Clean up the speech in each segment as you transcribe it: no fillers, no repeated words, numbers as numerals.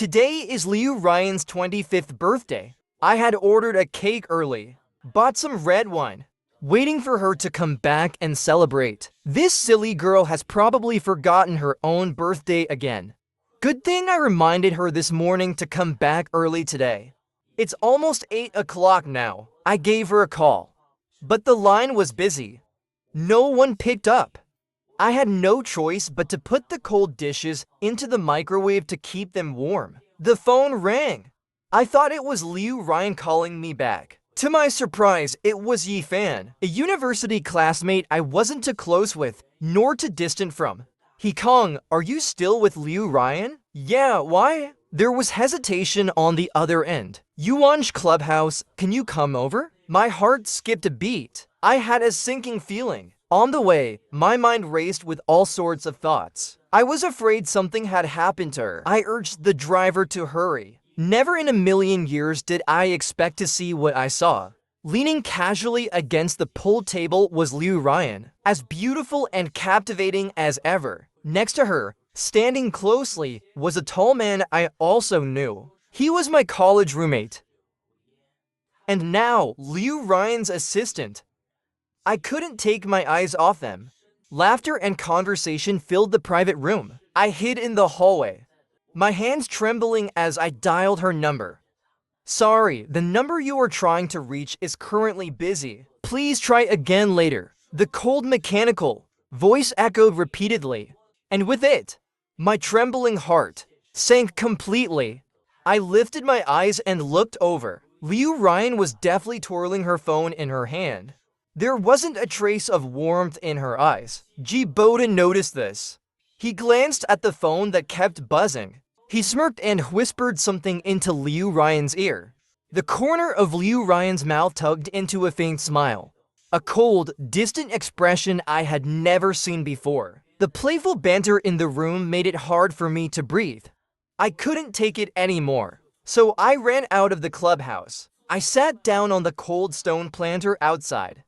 Today is Liu Ryan's 25th birthday. I had ordered a cake early, bought some red wine, waiting for her to come back and celebrate. This silly girl has probably forgotten her own birthday again. Good thing I reminded her this morning to come back early today. It's almost 8 o'clock now. I gave her a call, but the line was busy. No one picked up. I had no choice but to put the cold dishes into the microwave to keep them warm. The phone rang. I thought it was Liu Ryan calling me back. To my surprise, it was Yi Fan, a university classmate I wasn't too close with, nor too distant from. He Kong, are you still with Liu Ryan? Yeah, why? There was hesitation on the other end. Yuan's clubhouse, can you come over? My heart skipped a beat. I had a sinking feeling. On the way, my mind raced with all sorts of thoughts. I was afraid something had happened to her. I urged the driver to hurry. Never in a million years did I expect to see what I saw. Leaning casually against the pool table was Liu Ryan, as beautiful and captivating as ever. Next to her, standing closely, was a tall man I also knew. He was my college roommate. And now, Liu Ryan's assistant. I couldn't take my eyes off them. Laughter and conversation filled the private room. I hid in the hallway, my hands trembling as I dialed her number. Sorry, the number you are trying to reach is currently busy. Please try again later. The cold mechanical voice echoed repeatedly, and with it, my trembling heart sank completely. I lifted my eyes and looked over. Liu Ryan was deftly twirling her phone in her hand. There wasn't a trace of warmth in her eyes. Ji Bowden noticed this. He glanced at the phone that kept buzzing. He smirked and whispered something into Liu Ryan's ear. The corner of Liu Ryan's mouth tugged into a faint smile. A cold, distant expression I had never seen before. The playful banter in the room made it hard for me to breathe. I couldn't take it anymore, so I ran out of the clubhouse. I sat down on the cold stone planter outside.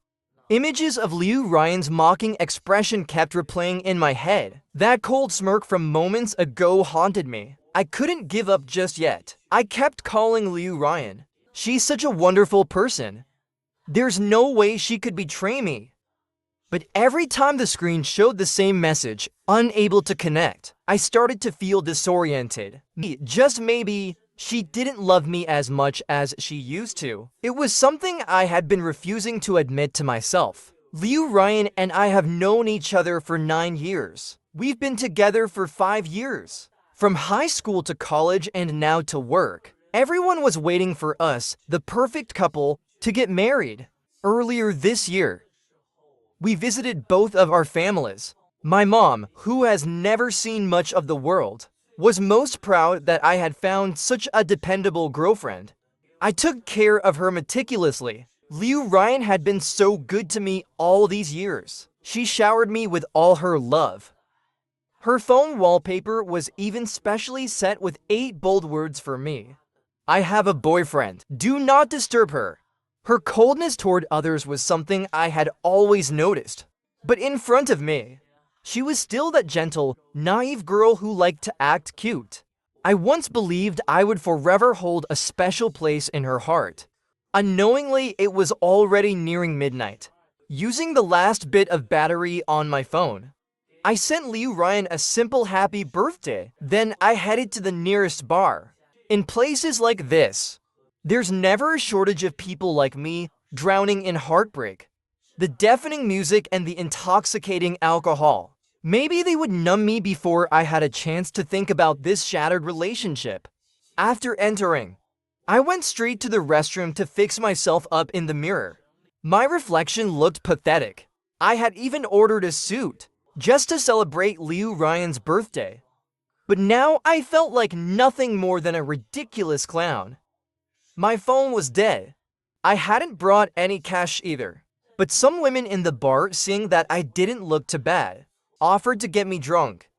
Images of Liu Ryan's mocking expression kept replaying in my head. That cold smirk from moments ago haunted me. I couldn't give up just yet. I kept calling Liu Ryan. She's such a wonderful person. There's no way she could betray me. But every time the screen showed the same message, unable to connect, I started to feel disoriented. Just maybe, she didn't love me as much as she used to. It was something I had been refusing to admit to myself. Liu Ryan and I have known each other for 9 years. We've been together for 5 years. From high school to college and now to work. Everyone was waiting for us, the perfect couple, to get married. Earlier this year, we visited both of our families. My mom, who has never seen much of the world, was most proud that I had found such a dependable girlfriend. I took care of her meticulously. Liu Ryan had been so good to me all these years. She showered me with all her love. Her phone wallpaper was even specially set with 8 bold words for me. I have a boyfriend. Do not disturb her. Her coldness toward others was something I had always noticed. But in front of me, she was still that gentle, naive girl who liked to act cute. I once believed I would forever hold a special place in her heart. Unknowingly, it was already nearing midnight. Using the last bit of battery on my phone, I sent Liu Ryan a simple happy birthday. Then I headed to the nearest bar. In places like this, there's never a shortage of people like me drowning in heartbreak. The deafening music and the intoxicating alcohol. Maybe they would numb me before I had a chance to think about this shattered relationship. After entering, I went straight to the restroom to fix myself up in the mirror. My reflection looked pathetic. I had even ordered a suit, just to celebrate Liu Ryan's birthday. But now I felt like nothing more than a ridiculous clown. My phone was dead. I hadn't brought any cash either. But some women in the bar, seeing that I didn't look too bad, offered to get me drunk.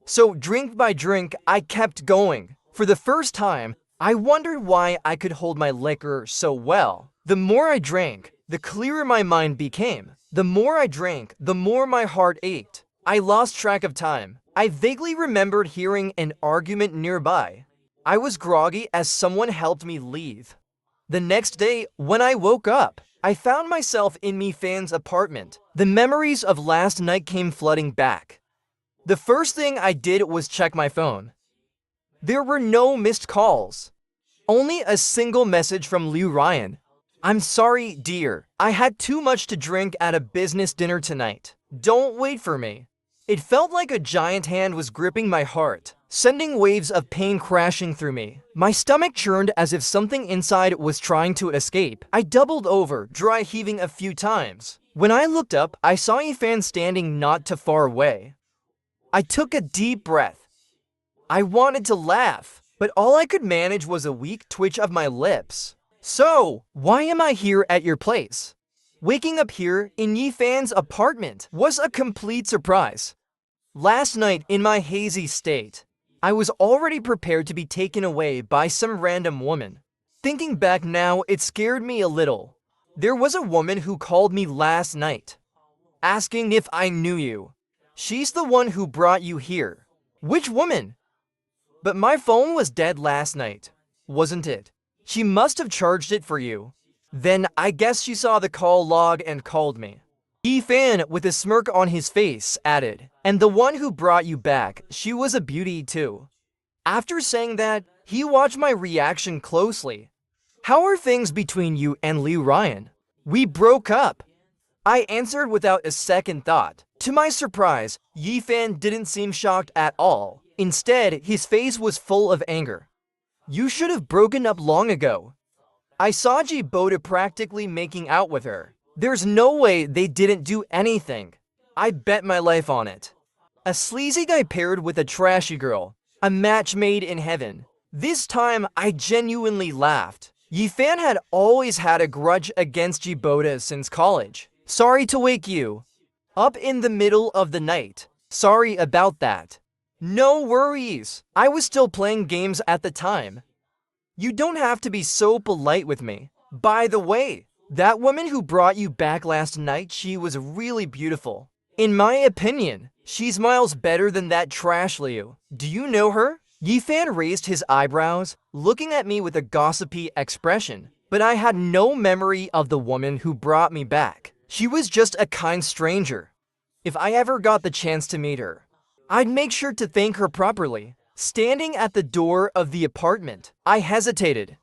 So drink by drink, I kept going. For the first time, I wondered why I could hold my liquor so well. The more I drank, the clearer my mind became. The more I drank, the more my heart ached. I lost track of time. I vaguely remembered hearing an argument nearby. I was groggy as someone helped me leave. The next day, when I woke up, I found myself in me fan's apartment. The memories of last night came flooding back. The first thing I did was check my phone. There were no missed calls. Only a single message from Liu Ryan. I'm sorry, dear. I had too much to drink at a business dinner tonight. Don't wait for me. It felt like a giant hand was gripping my heart, sending waves of pain crashing through me. My stomach churned as if something inside was trying to escape. I doubled over, dry heaving a few times. When I looked up, I saw Yifan standing not too far away. I took a deep breath. I wanted to laugh, but all I could manage was a weak twitch of my lips. So, why am I here at your place? Waking up here in Yifan's apartment was a complete surprise. Last night, in my hazy state, I was already prepared to be taken away by some random woman. Thinking back now, it scared me a little. There was a woman who called me last night, asking if I knew you. She's the one who brought you here. Which woman? But my phone was dead last night, wasn't it? She must have charged it for you. Then I guess she saw the call log and called me. Yifan, with a smirk on his face, added, and the one who brought you back, she was a beauty too. After saying that, he watched my reaction closely. How are things between you and Liu Ryan? We broke up. I answered without a second thought. To my surprise, Yifan didn't seem shocked at all. Instead, his face was full of anger. You should have broken up long ago. I saw Jibota practically making out with her. There's no way they didn't do anything. I bet my life on it. A sleazy guy paired with a trashy girl. A match made in heaven. This time, I genuinely laughed. Yifan had always had a grudge against Jibota since college. Sorry to wake you up in the middle of the night. Sorry about that. No worries. I was still playing games at the time. You don't have to be so polite with me. By the way, that woman who brought you back last night, she was really beautiful. In my opinion, she smiles better than that trash Liu. Do you know her? Yifan raised his eyebrows, looking at me with a gossipy expression. But I had no memory of the woman who brought me back. She was just a kind stranger. If I ever got the chance to meet her, I'd make sure to thank her properly. Standing at the door of the apartment, I hesitated.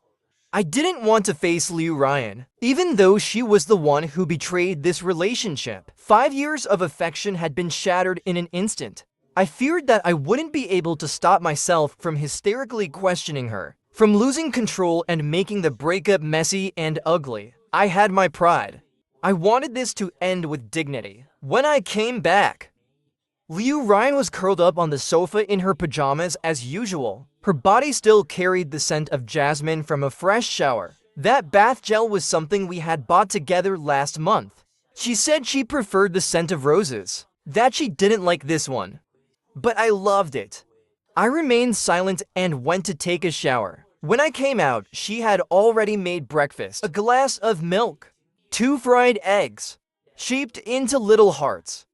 I didn't want to face Liu Ryan, even though she was the one who betrayed this relationship. 5 years of affection had been shattered in an instant. I feared that I wouldn't be able to stop myself from hysterically questioning her, from losing control and making the breakup messy and ugly. I had my pride. I wanted this to end with dignity. When I came back, Liu Ryan was curled up on the sofa in her pajamas as usual. Her body still carried the scent of jasmine from a fresh shower. That bath gel was something we had bought together last month. She said she preferred the scent of roses, that she didn't like this one. But I loved it. I remained silent and went to take a shower. When I came out, she had already made breakfast. A glass of milk, 2 fried eggs, shaped into little hearts.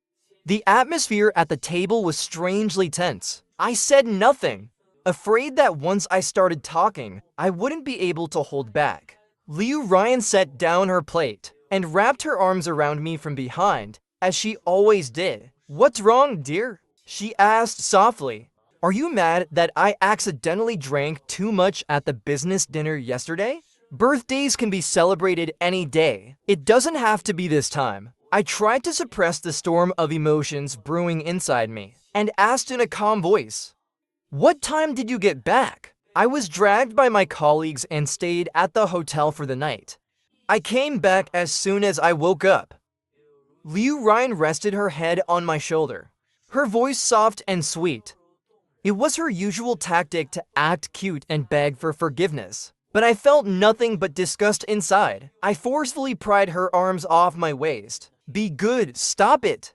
The atmosphere at the table was strangely tense. I said nothing, afraid that once I started talking, I wouldn't be able to hold back. Liu Ryan set down her plate and wrapped her arms around me from behind, as she always did. What's wrong, dear? She asked softly. Are you mad that I accidentally drank too much at the business dinner yesterday? Birthdays can be celebrated any day. It doesn't have to be this time. I tried to suppress the storm of emotions brewing inside me and asked in a calm voice, what time did you get back? I was dragged by my colleagues and stayed at the hotel for the night. I came back as soon as I woke up. Liu Ryan rested her head on my shoulder, her voice soft and sweet. It was her usual tactic to act cute and beg for forgiveness. But I felt nothing but disgust inside. I forcefully pried her arms off my waist. Be good, stop it.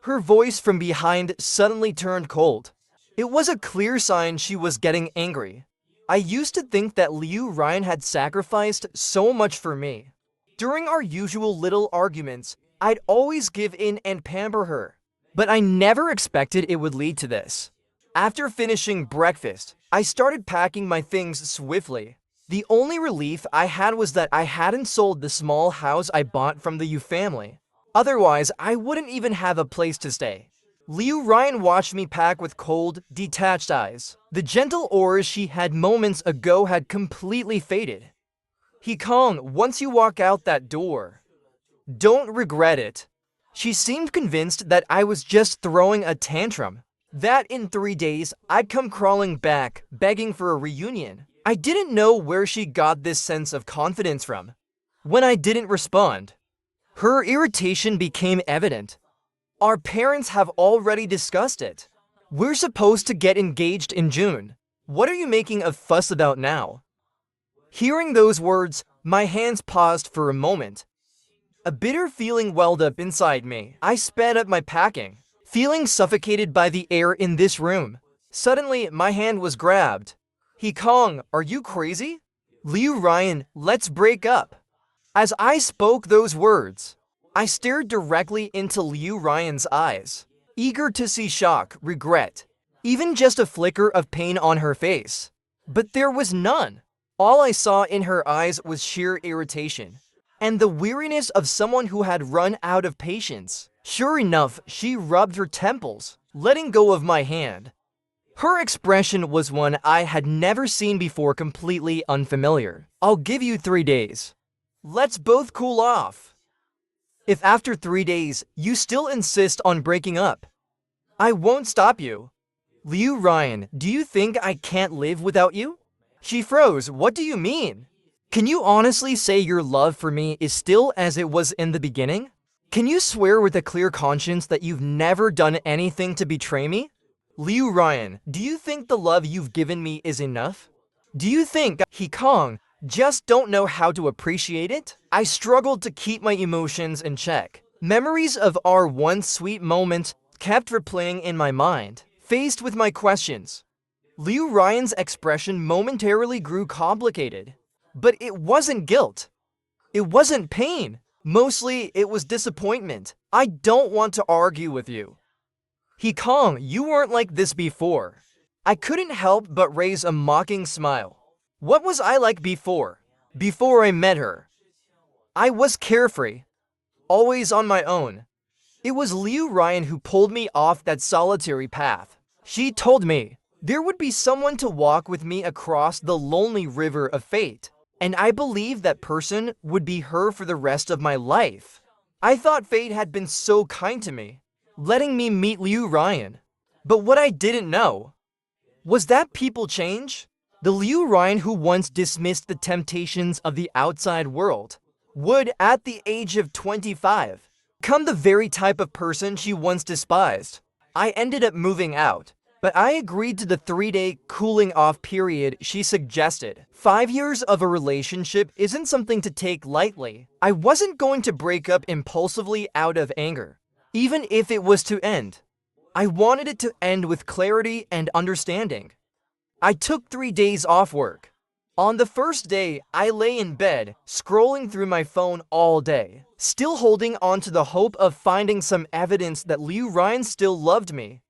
Her voice from behind suddenly turned cold. It was a clear sign she was getting angry. I used to think that Liu Ryan had sacrificed so much for me. During our usual little arguments, I'd always give in and pamper her. But I never expected it would lead to this. After finishing breakfast, I started packing my things swiftly. The only relief I had was that I hadn't sold the small house I bought from the Yu family. Otherwise, I wouldn't even have a place to stay. Liu Ryan watched me pack with cold, detached eyes. The gentle aura she had moments ago had completely faded. He Kong, once you walk out that door, don't regret it. She seemed convinced that I was just throwing a tantrum. That in 3 days, I'd come crawling back, begging for a reunion. I didn't know where she got this sense of confidence from. When I didn't respond, her irritation became evident. Our parents have already discussed it. We're supposed to get engaged in June. What are you making a fuss about now? Hearing those words, my hands paused for a moment. A bitter feeling welled up inside me. I sped up my packing, feeling suffocated by the air in this room. Suddenly, my hand was grabbed. He Kong, are you crazy? Liu Ryan, let's break up. As I spoke those words, I stared directly into Liu Ryan's eyes, eager to see shock, regret, even just a flicker of pain on her face. But there was none. All I saw in her eyes was sheer irritation, and the weariness of someone who had run out of patience. Sure enough, she rubbed her temples, letting go of my hand. Her expression was one I had never seen before, completely unfamiliar. I'll give you 3 days. Let's both cool off. If after 3 days, you still insist on breaking up, I won't stop you. Liu Ryan, do you think I can't live without you? She froze. What do you mean? Can you honestly say your love for me is still as it was in the beginning? Can you swear with a clear conscience that you've never done anything to betray me? Liu Ryan, do you think the love you've given me is enough? Do you think He Kong just don't know how to appreciate it? I struggled to keep my emotions in check. Memories of our once sweet moments kept replaying in my mind. Faced with my questions, Liu Ryan's expression momentarily grew complicated. But it wasn't guilt. It wasn't pain. Mostly, it was disappointment. I don't want to argue with you. He Kong, you weren't like this before. I couldn't help but raise a mocking smile. What was I like before? Before I met her, I was carefree, always on my own. It was Liu Ryan who pulled me off that solitary path. She told me there would be someone to walk with me across the lonely river of fate, and I believed that person would be her for the rest of my life. I thought fate had been so kind to me, letting me meet Liu Ryan. But what I didn't know was that people change. The Liu Ryan who once dismissed the temptations of the outside world would, at the age of 25, become the very type of person she once despised. I ended up moving out, but I agreed to the 3-day cooling off period she suggested. 5 years of a relationship isn't something to take lightly. I wasn't going to break up impulsively out of anger, even if it was to end. I wanted it to end with clarity and understanding. I took 3 days off work. On the first day, I lay in bed, scrolling through my phone all day, still holding on to the hope of finding some evidence that Liu Ryan still loved me.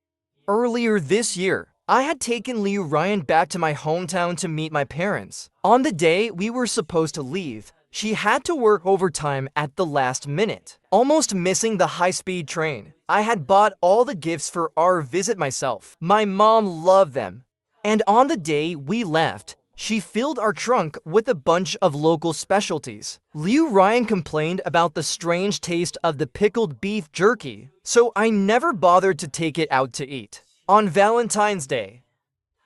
Earlier this year, I had taken Liu Ryan back to my hometown to meet my parents. On the day we were supposed to leave, she had to work overtime at the last minute, almost missing the high-speed train. I had bought all the gifts for our visit myself. My mom loved them. And on the day we left, she filled our trunk with a bunch of local specialties. Liu Ryan complained about the strange taste of the pickled beef jerky, so I never bothered to take it out to eat. On Valentine's Day,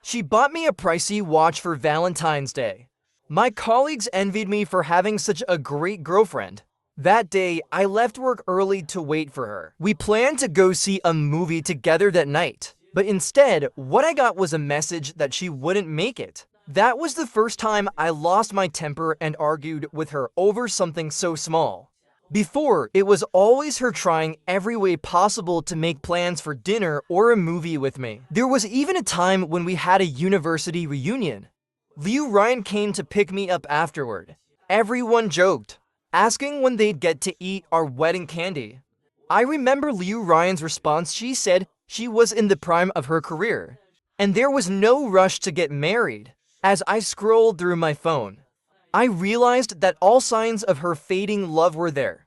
she bought me a pricey watch for Valentine's Day. My colleagues envied me for having such a great girlfriend. That day, I left work early to wait for her. We planned to go see a movie together that night, but instead, what I got was a message that she wouldn't make it. That was the first time I lost my temper and argued with her over something so small. Before, it was always her trying every way possible to make plans for dinner or a movie with me. There was even a time when we had a university reunion. Liu Ryan came to pick me up afterward. Everyone joked, asking when they'd get to eat our wedding candy. I remember Liu Ryan's response. She said she was in the prime of her career, And there was no rush to get married. As I scrolled through my phone, I realized that all signs of her fading love were there.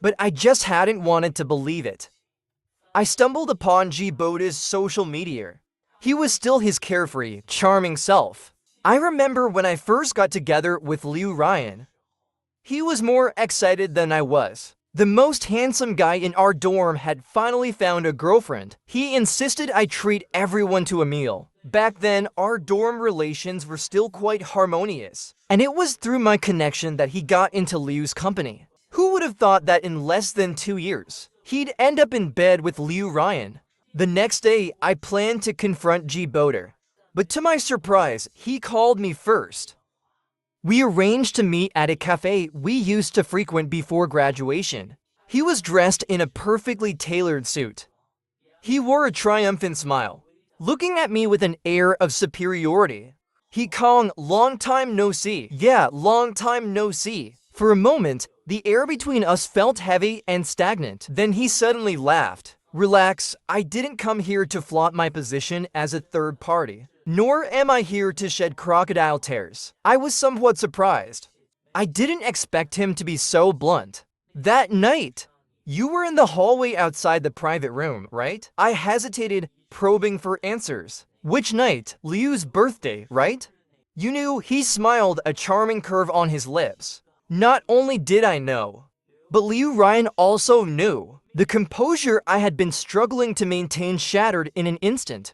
But I just hadn't wanted to believe it. I stumbled upon Djibota's social media. He was still his carefree, charming self. I remember when I first got together with Liu Ryan. He was more excited than I was. The most handsome guy in our dorm had finally found a girlfriend. He insisted I treat everyone to a meal. Back then, our dorm relations were still quite harmonious. And it was through my connection that he got into Liu's company. Who would have thought that in less than 2 years, he'd end up in bed with Liu Ryan? The next day, I planned to confront Djibota. But to my surprise, he called me first. We arranged to meet at a cafe we used to frequent before graduation. He was dressed in a perfectly tailored suit. He wore a triumphant smile, looking at me with an air of superiority. He called, "Long time no see." Yeah, long time no see. For a moment, the air between us felt heavy and stagnant. Then he suddenly laughed. "Relax, I didn't come here to flaunt my position as a third party. Nor am I here to shed crocodile tears." I was somewhat surprised. I didn't expect him to be so blunt. "That night, you were in the hallway outside the private room, right?" I hesitated, probing for answers. "Which night? Liu's birthday, right?" You knew. He smiled, a charming curve on his lips. Not only did I know, but Liu Ryan also knew. The composure I had been struggling to maintain shattered in an instant.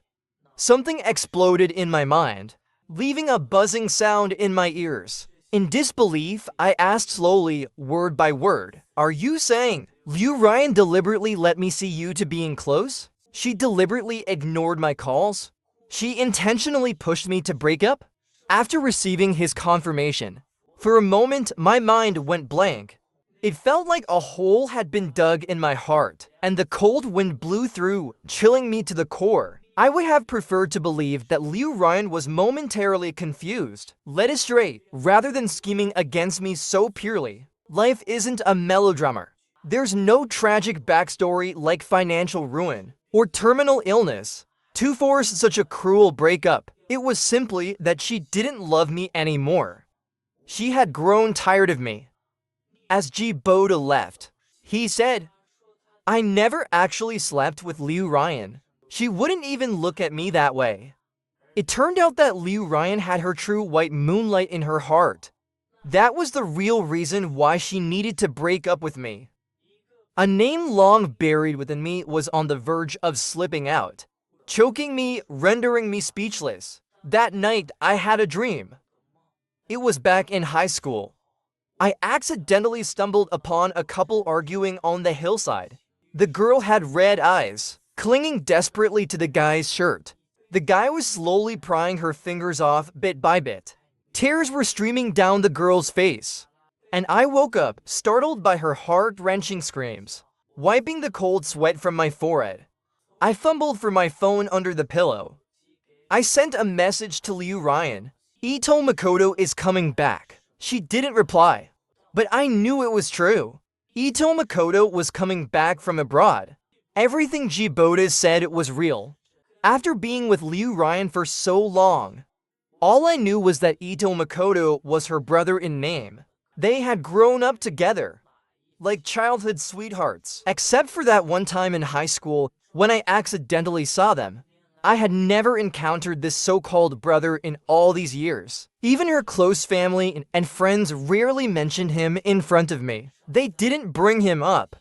Something exploded in my mind, leaving a buzzing sound in my ears. In disbelief, I asked slowly, word by word, "Are you saying Liu Ryan deliberately let me see you to being close? She deliberately ignored my calls? She intentionally pushed me to break up?" After receiving his confirmation, for a moment my mind went blank. It felt like a hole had been dug in my heart, and the cold wind blew through, chilling me to the core. I would have preferred to believe that Liu Ryan was momentarily confused, led astray, rather than scheming against me so purely. Life isn't a melodrama. There's no tragic backstory like financial ruin or terminal illness to force such a cruel breakup. It was simply that she didn't love me anymore. She had grown tired of me. As Djibota left, he said, "I never actually slept with Liu Ryan. She wouldn't even look at me that way." It turned out that Liu Ryan had her true white moonlight in her heart. That was the real reason why she needed to break up with me. A name long buried within me was on the verge of slipping out, choking me, rendering me speechless. That night, I had a dream. It was back in high school. I accidentally stumbled upon a couple arguing on the hillside. The girl had red eyes, clinging desperately to the guy's shirt. The guy was slowly prying her fingers off bit by bit. Tears were streaming down the girl's face, and I woke up, startled by her heart-wrenching screams. Wiping the cold sweat from my forehead, I fumbled for my phone under the pillow. I sent a message to Liu Ryan. "Ito Makoto is coming back." She didn't reply, but I knew it was true. Ito Makoto was coming back from abroad. Everything Djibota said was real. After being with Liu Ryan for so long, all I knew was that Ito Makoto was her brother in name. They had grown up together, like childhood sweethearts. Except for that one time in high school when I accidentally saw them, I had never encountered this so-called brother in all these years. Even her close family and friends rarely mentioned him in front of me. They didn't bring him up,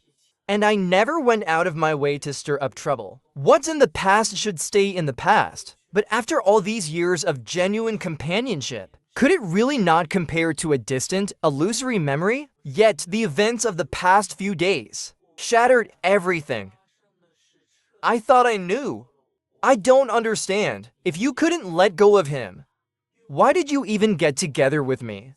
and I never went out of my way to stir up trouble. What's in the past should stay in the past. But after all these years of genuine companionship, could it really not compare to a distant, illusory memory? Yet the events of the past few days shattered everything. I thought I knew. I don't understand. If you couldn't let go of him, why did you even get together with me?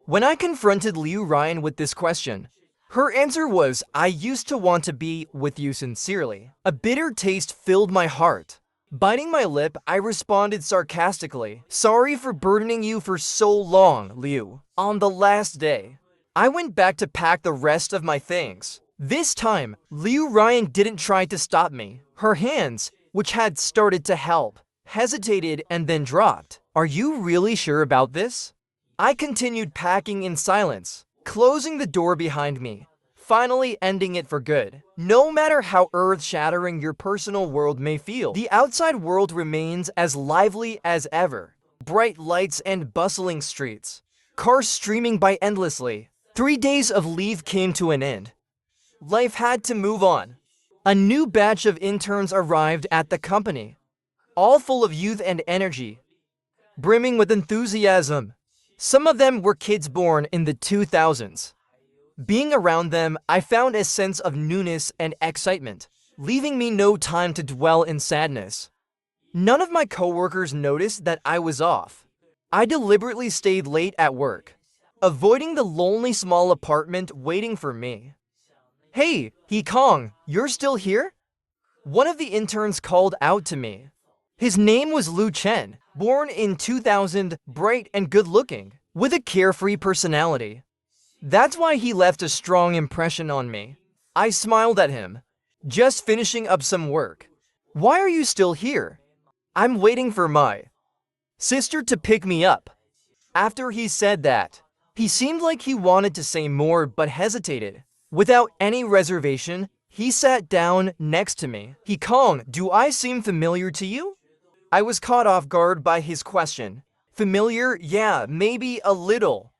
When I confronted Liu Ryan with this question, her answer was, "I used to want to be with you sincerely." A bitter taste filled my heart. Biting my lip, I responded sarcastically, "Sorry for burdening you for so long, Liu." On the last day, I went back to pack the rest of my things. This time, Liu Ryan didn't try to stop me. Her hands, which had started to help, hesitated, and then dropped. Are you really sure about this? I continued packing in silence, closing the door behind me, finally ending it for good. No matter how earth-shattering your personal world may feel, the outside world remains as lively as ever. Bright lights and bustling streets, cars streaming by endlessly. 3 days of leave came to an end. Life had to move on. A new batch of interns arrived at the company, all full of youth and energy, brimming with enthusiasm. Some of them were kids born in the 2000s. Being around them, I found a sense of newness and excitement, leaving me no time to dwell in sadness. None of my coworkers noticed that I was off. I deliberately stayed late at work, avoiding the lonely small apartment waiting for me. "Hey, Kong, you're still here?" One of the interns called out to me. His name was Lu Chen, born in 2000, bright and good-looking, with a carefree personality. That's why he left a strong impression on me. I smiled at him, just finishing up some work. "Why are you still here?" "I'm waiting for my sister to pick me up." After he said that, he seemed like he wanted to say more but hesitated. Without any reservation, he sat down next to me. "Kong, do I seem familiar to you?" I was caught off guard by his question. "Familiar? Yeah, maybe a little.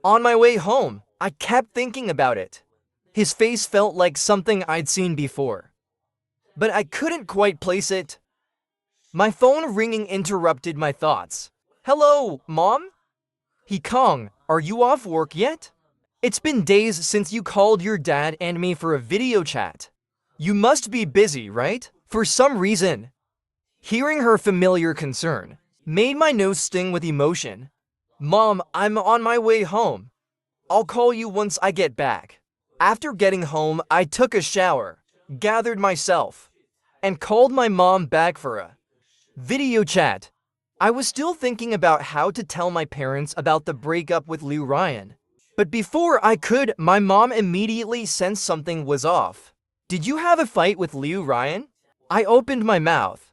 On my way home, I kept thinking about it." His face felt like something I'd seen before, but I couldn't quite place it. My phone ringing interrupted my thoughts. "Hello, Mom?" "Kong, are you off work yet? It's been days since you called your dad and me for a video chat. You must be busy, right?" For some reason, hearing her familiar concern made my nose sting with emotion. "Mom, I'm on my way home. I'll call you once I get back." After getting home, I took a shower, gathered myself, and called my mom back for a video chat. I was still thinking about how to tell my parents about the breakup with Liu Ryan. But before I could, my mom immediately sensed something was off. "Did you have a fight with Liu Ryan?" I opened my mouth,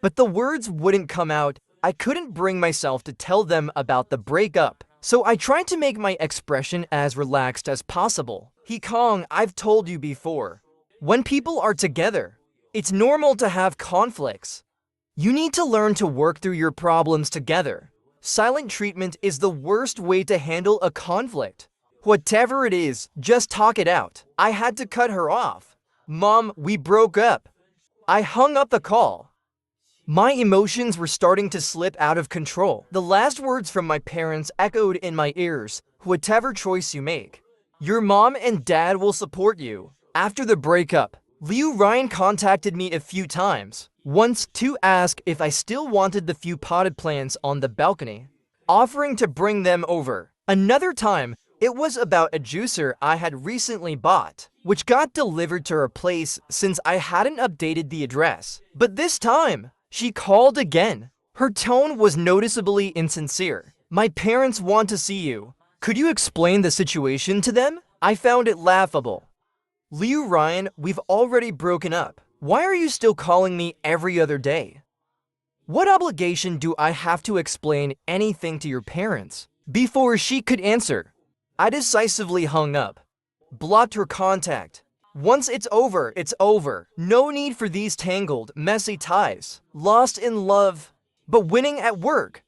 but the words wouldn't come out. I couldn't bring myself to tell them about the breakup, so I tried to make my expression as relaxed as possible. "Kong, I've told you before. When people are together, it's normal to have conflicts. You need to learn to work through your problems together. Silent treatment is the worst way to handle a conflict. Whatever it is, just talk it out." I had to cut her off. "Mom, we broke up." I hung up the call. My emotions were starting to slip out of control. The last words from my parents echoed in my ears. "Whatever choice you make, your mom and dad will support you." After the breakup, Liu Ryan contacted me a few times. Once to ask if I still wanted the few potted plants on the balcony, offering to bring them over. Another time, it was about a juicer I had recently bought, which got delivered to her place since I hadn't updated the address. But this time, she called again. Her tone was noticeably insincere. "My parents want to see you. Could you explain the situation to them?" I found it laughable. "Liu Ryan, we've already broken up. Why are you still calling me every other day? What obligation do I have to explain anything to your parents?" Before she could answer, I decisively hung up, blocked her contact. Once it's over, it's over. No need for these tangled, messy ties. Lost in love, but winning at work.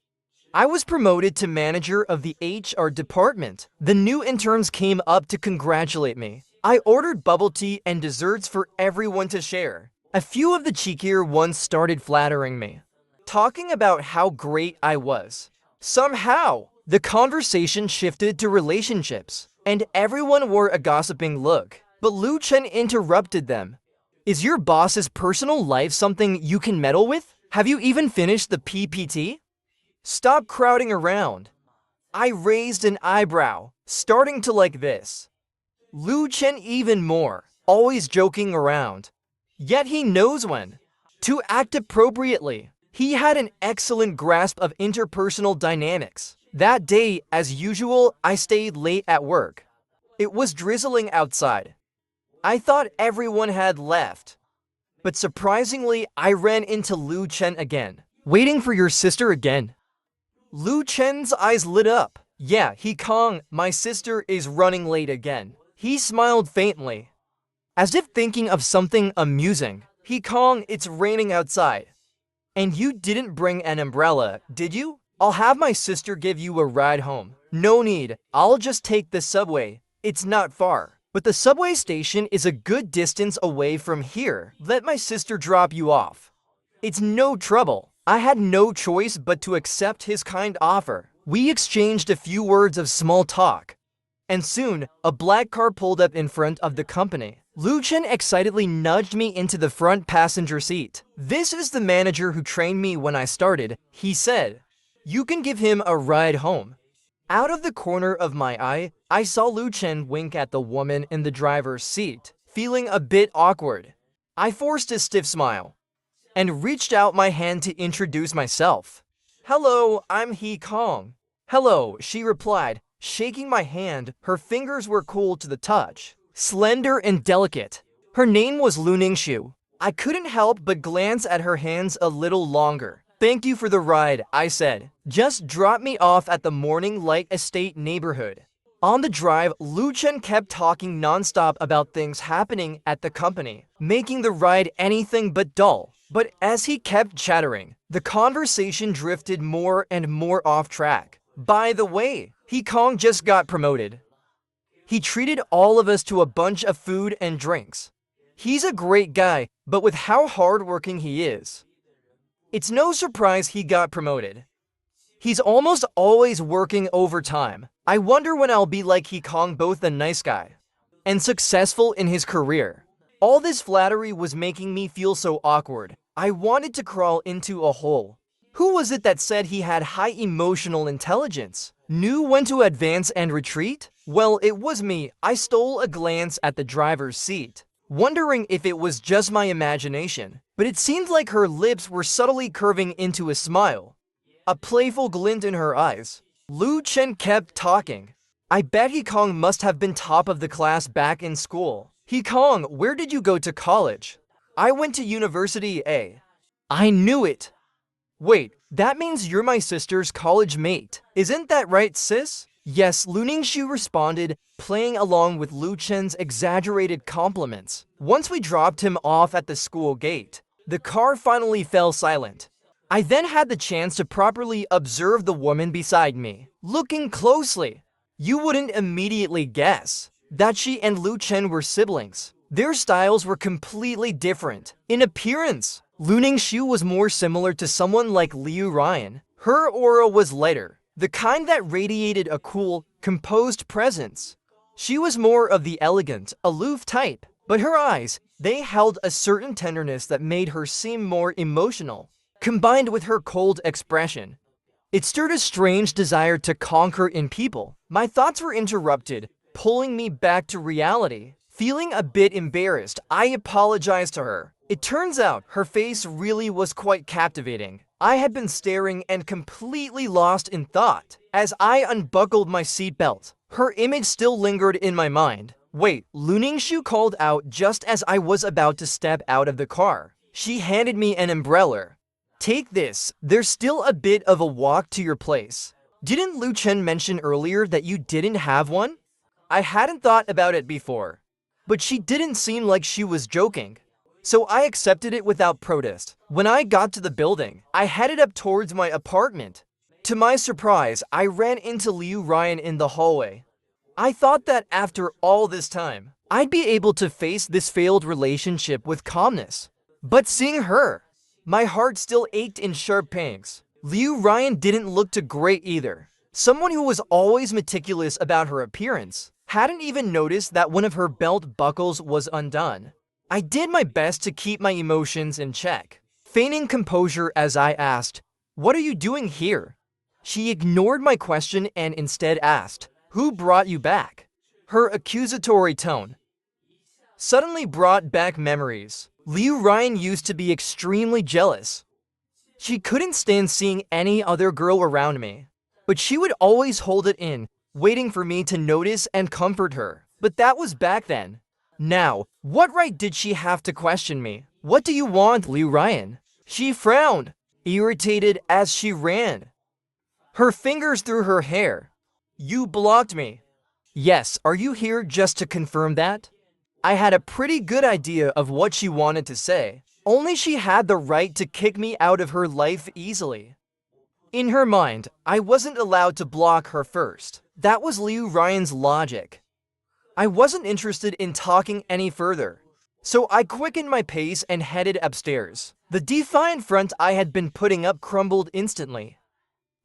I was promoted to manager of the HR department. The new interns came up to congratulate me. I ordered bubble tea and desserts for everyone to share. A few of the cheekier ones started flattering me, talking about how great I was. Somehow, the conversation shifted to relationships, and everyone wore a gossiping look. But Lu Chen interrupted them. "Is your boss's personal life something you can meddle with? Have you even finished the PPT? Stop crowding around." I raised an eyebrow, starting to like this. Lu Chen even more, always joking around. Yet he knows when to act appropriately. He had an excellent grasp of interpersonal dynamics. That day, as usual, I stayed late at work. It was drizzling outside. I thought everyone had left. But surprisingly, I ran into Lu Chen again. Waiting for your sister again? Lu Chen's eyes lit up. Yeah, He Kong, my sister is running late again. He smiled faintly, as if thinking of something amusing. He Kong, it's raining outside. And you didn't bring an umbrella, did you? I'll have my sister give you a ride home. No need, I'll just take the subway. It's not far. But the subway station is a good distance away from here. Let my sister drop you off. It's no trouble. I had no choice but to accept his kind offer. We exchanged a few words of small talk. And soon, a black car pulled up in front of the company. Lu Chen excitedly nudged me into the front passenger seat. This is the manager who trained me when I started, he said. You can give him a ride home. Out of the corner of my eye, I saw Lu Chen wink at the woman in the driver's seat, feeling a bit awkward. I forced a stiff smile and reached out my hand to introduce myself. Hello, I'm He Kong. Hello, she replied, shaking my hand. Her fingers were cool to the touch, slender and delicate. Her name was Lu Ningshu. I couldn't help but glance at her hands a little longer. Thank you for the ride, I said. Just drop me off at the Morning Light Estate neighborhood. On the drive, Lu Chen kept talking nonstop about things happening at the company, making the ride anything but dull. But as he kept chattering, the conversation drifted more and more off track. By the way, He Kong just got promoted. He treated all of us to a bunch of food and drinks. He's a great guy, but with how hardworking he is, it's no surprise he got promoted. He's almost always working overtime. I wonder when I'll be like He Kong, both a nice guy and successful in his career. All this flattery was making me feel so awkward. I wanted to crawl into a hole. Who was it that said he had high emotional intelligence? Knew when to advance and retreat? Well, it was me. I stole a glance at the driver's seat, wondering if it was just my imagination. But it seemed like her lips were subtly curving into a smile, a playful glint in her eyes. Lu Chen kept talking. I bet He Kong must have been top of the class back in school. He Kong, where did you go to college? I went to University A. I knew it. Wait, that means you're my sister's college mate. Isn't that right, sis? Yes, Lu Ningshu responded, playing along with Lu Chen's exaggerated compliments. Once we dropped him off at the school gate, the car finally fell silent. I then had the chance to properly observe the woman beside me. Looking closely, you wouldn't immediately guess that she and Lu Chen were siblings. Their styles were completely different. In appearance, Lu Ningshu was more similar to someone like Liu Ryan. Her aura was lighter, the kind that radiated a cool, composed presence. She was more of the elegant, aloof type, but her eyes, they held a certain tenderness that made her seem more emotional. Combined with her cold expression, it stirred a strange desire to conquer in people. My thoughts were interrupted, pulling me back to reality. Feeling a bit embarrassed, I apologized to her. It turns out her face really was quite captivating. I had been staring and completely lost in thought. As I unbuckled my seatbelt, her image still lingered in my mind. Wait, Lu Ningshu called out just as I was about to step out of the car. She handed me an umbrella. Take this, there's still a bit of a walk to your place. Didn't Lu Chen mention earlier that you didn't have one? I hadn't thought about it before, but she didn't seem like she was joking, so I accepted it without protest. When I got to the building, I headed up towards my apartment. To my surprise, I ran into Liu Ryan in the hallway. I thought that after all this time, I'd be able to face this failed relationship with calmness. But seeing her, my heart still ached in sharp pangs. Liu Ryan didn't look too great either. Someone who was always meticulous about her appearance hadn't even noticed that one of her belt buckles was undone. I did my best to keep my emotions in check, feigning composure as I asked, "What are you doing here?" She ignored my question and instead asked, "Who brought you back?" Her accusatory tone suddenly brought back memories. Liu Ryan used to be extremely jealous. She couldn't stand seeing any other girl around me, but she would always hold it in, waiting for me to notice and comfort her. But that was back then. Now, what right did she have to question me? "What do you want, Liu Ryan?" She frowned. irritated as she ran, her fingers through her hair. You blocked me. Yes, are you here just to confirm that? I had a pretty good idea of what she wanted to say. Only she had the right to kick me out of her life easily. In her mind, I wasn't allowed to block her first. That was Liu Ryan's logic. I wasn't interested in talking any further, so I quickened my pace and headed upstairs. The defiant front I had been putting up crumbled instantly.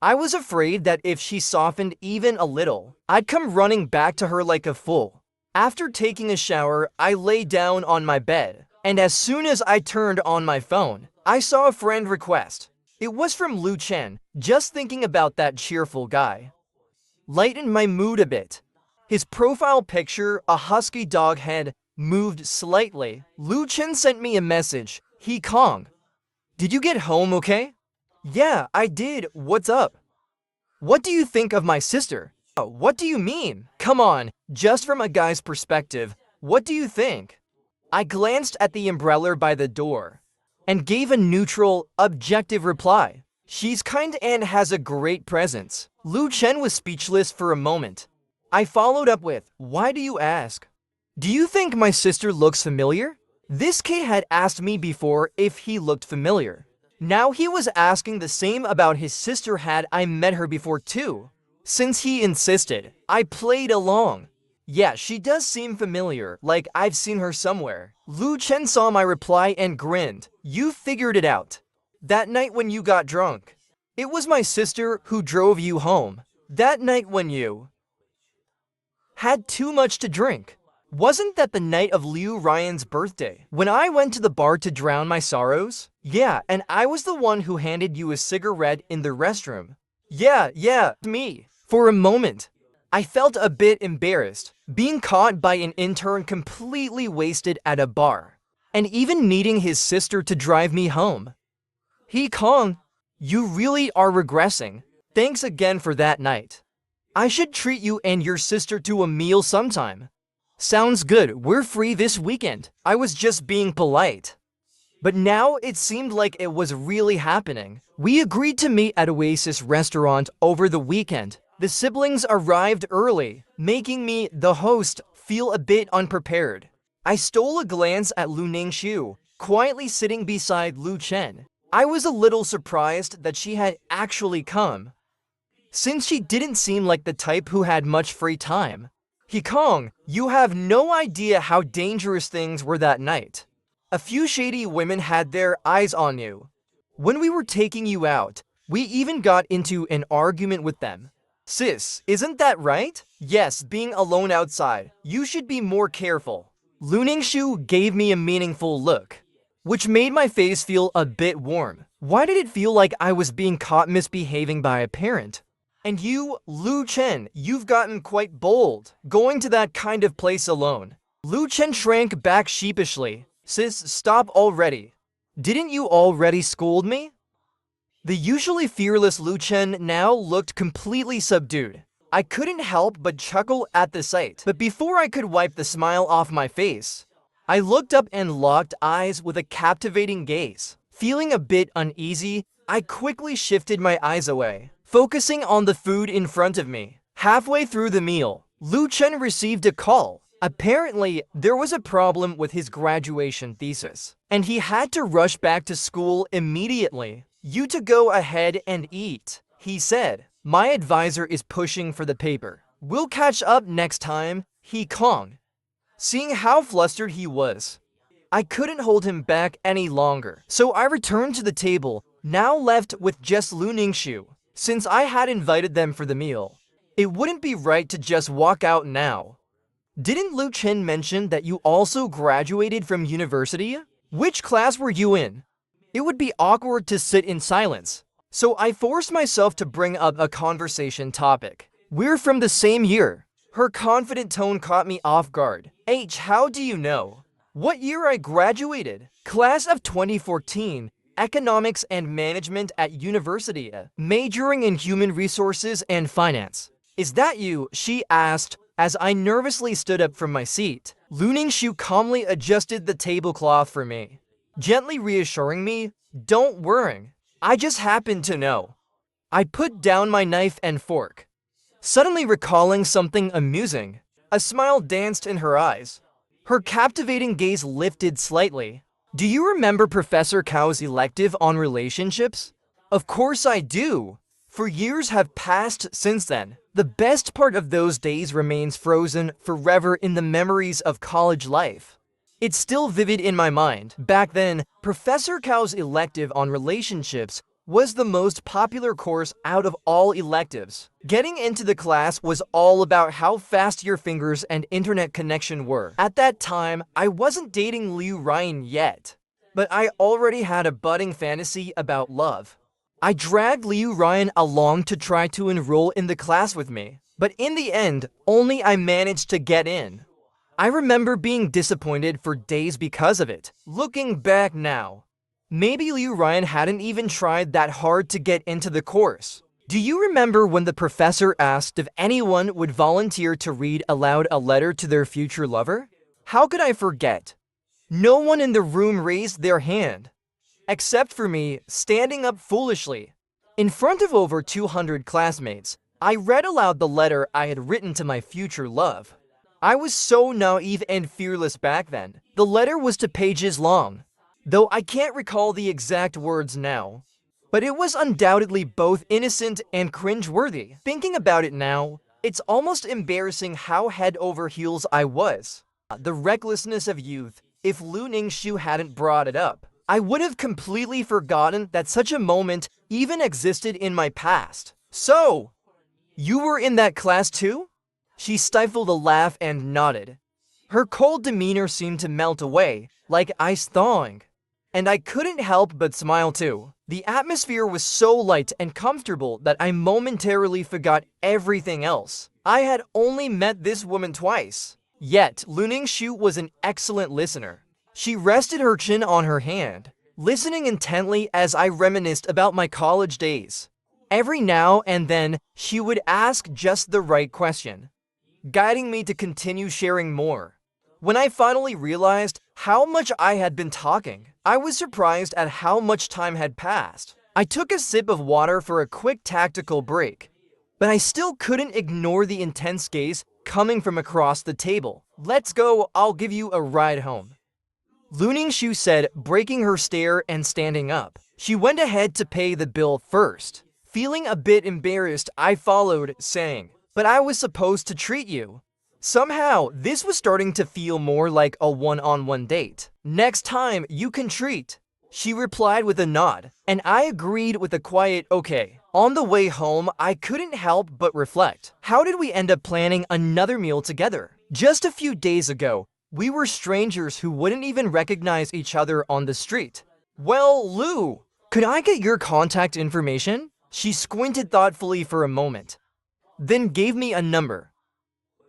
I was afraid that if she softened even a little, I'd come running back to her like a fool. After taking a shower, I lay down on my bed, and as soon as I turned on my phone, I saw a friend request. It was from Lu Chen, just thinking about that cheerful guy lightened my mood a bit. His profile picture, a husky dog head, moved slightly. Lu Chen sent me a message. He Kong. Did you get home okay? Yeah, I did. What's up? What do you think of my sister? Oh, what do you mean? Come on, just from a guy's perspective, what do you think? I glanced at the umbrella by the door and gave a neutral, objective reply. She's kind and has a great presence. Lu Chen was speechless for a moment. I followed up with, why do you ask? Do you think my sister looks familiar? This kid had asked me before if he looked familiar. Now he was asking the same about his sister. Had I met her before too? Since he insisted, I played along. Yeah, she does seem familiar, like I've seen her somewhere. Lu Chen saw my reply and grinned. You figured it out. That night when you got drunk. It was my sister who drove you home. That night when you had too much to drink. Wasn't that the night of Liu Ryan's birthday, when I went to the bar to drown my sorrows? Yeah, and I was the one who handed you a cigarette in the restroom. Yeah, me. For a moment, I felt a bit embarrassed, being caught by an intern completely wasted at a bar, and even needing his sister to drive me home. He Kong, you really are regressing. Thanks again for that night. I should treat you and your sister to a meal sometime. Sounds good, we're free this weekend. I was just being polite. But now it seemed like it was really happening. We agreed to meet at Oasis restaurant over the weekend. The siblings arrived early, making me, the host, feel a bit unprepared. I stole a glance at Lu Ningshu, quietly sitting beside Lu Chen. I was a little surprised that she had actually come, since she didn't seem like the type who had much free time. He Kong, you have no idea how dangerous things were that night. A few shady women had their eyes on you. When we were taking you out, we even got into an argument with them. Sis, isn't that right? Yes, being alone outside. You should be more careful. Lu Ningshu gave me a meaningful look, which made my face feel a bit warm. Why did it feel like I was being caught misbehaving by a parent? And you, Lu Chen, you've gotten quite bold, going to that kind of place alone. Lu Chen shrank back sheepishly. Sis, stop already. Didn't you already scold me? The usually fearless Lu Chen now looked completely subdued. I couldn't help but chuckle at the sight, but before I could wipe the smile off my face, I looked up and locked eyes with a captivating gaze. Feeling a bit uneasy, I quickly shifted my eyes away, focusing on the food in front of me. Halfway through the meal, Lu Chen received a call. Apparently, there was a problem with his graduation thesis, and he had to rush back to school immediately. You to go ahead and eat, he said. My advisor is pushing for the paper. We'll catch up next time, he Kong. Seeing how flustered he was, I couldn't hold him back any longer, so I returned to the table, now left with just Lu Ningshu. Since I had invited them for the meal, it wouldn't be right to just walk out now. Didn't Lu Chen mention that you also graduated from university? Which class were you in? It would be awkward to sit in silence, so I forced myself to bring up a conversation topic. We're from the same year. Her confident tone caught me off guard. How do you know? What year I graduated? Class of 2014, Economics and Management at university, majoring in Human Resources and Finance. Is that you? She asked, as I nervously stood up from my seat. Lu Ningshu calmly adjusted the tablecloth for me, gently reassuring me, don't worry. I just happened to know. I put down my knife and fork, suddenly recalling something amusing. A smile danced in her eyes. Her captivating gaze lifted slightly. Do you remember Professor Cow's elective on relationships? Of course I do. For years have passed since then. The best part of those days remains frozen forever in the memories of college life. It's still vivid in my mind. Back then, Professor Cow's elective on relationships was the most popular course out of all electives. Getting into the class was all about how fast your fingers and internet connection were. At that time, I wasn't dating Liu Ryan yet, but I already had a budding fantasy about love. I dragged Liu Ryan along to try to enroll in the class with me, but in the end, only I managed to get in. I remember being disappointed for days because of it. Looking back now, maybe Liu Ryan hadn't even tried that hard to get into the course. Do you remember when the professor asked if anyone would volunteer to read aloud a letter to their future lover? How could I forget? No one in the room raised their hand, except for me, standing up foolishly. In front of over 200 classmates, I read aloud the letter I had written to my future love. I was so naive and fearless back then. The letter was 2 pages long, though I can't recall the exact words now. But it was undoubtedly both innocent and cringeworthy. Thinking about it now, it's almost embarrassing how head over heels I was. The recklessness of youth. If Lu Ningshu hadn't brought it up, I would have completely forgotten that such a moment even existed in my past. So, you were in that class too? She stifled a laugh and nodded. Her cold demeanor seemed to melt away, like ice thawing. And I couldn't help but smile too. The atmosphere was so light and comfortable that I momentarily forgot everything else. I had only met this woman twice. Yet, Lu Ningshu was an excellent listener. She rested her chin on her hand, listening intently as I reminisced about my college days. Every now and then, she would ask just the right question, guiding me to continue sharing more. When I finally realized how much I had been talking, I was surprised at how much time had passed. I took a sip of water for a quick tactical break, but I still couldn't ignore the intense gaze coming from across the table. Let's go, I'll give you a ride home, Lu Ningshu said, breaking her stare and standing up. She went ahead to pay the bill first. Feeling a bit embarrassed, I followed, saying, "But I was supposed to treat you." Somehow, this was starting to feel more like a one-on-one date. "Next time, you can treat," she replied with a nod, and I agreed with a quiet okay. On the way home, I couldn't help but reflect. How did we end up planning another meal together? Just a few days ago, we were strangers who wouldn't even recognize each other on the street. "Well, Lou, could I get your contact information?" She squinted thoughtfully for a moment, then gave me a number.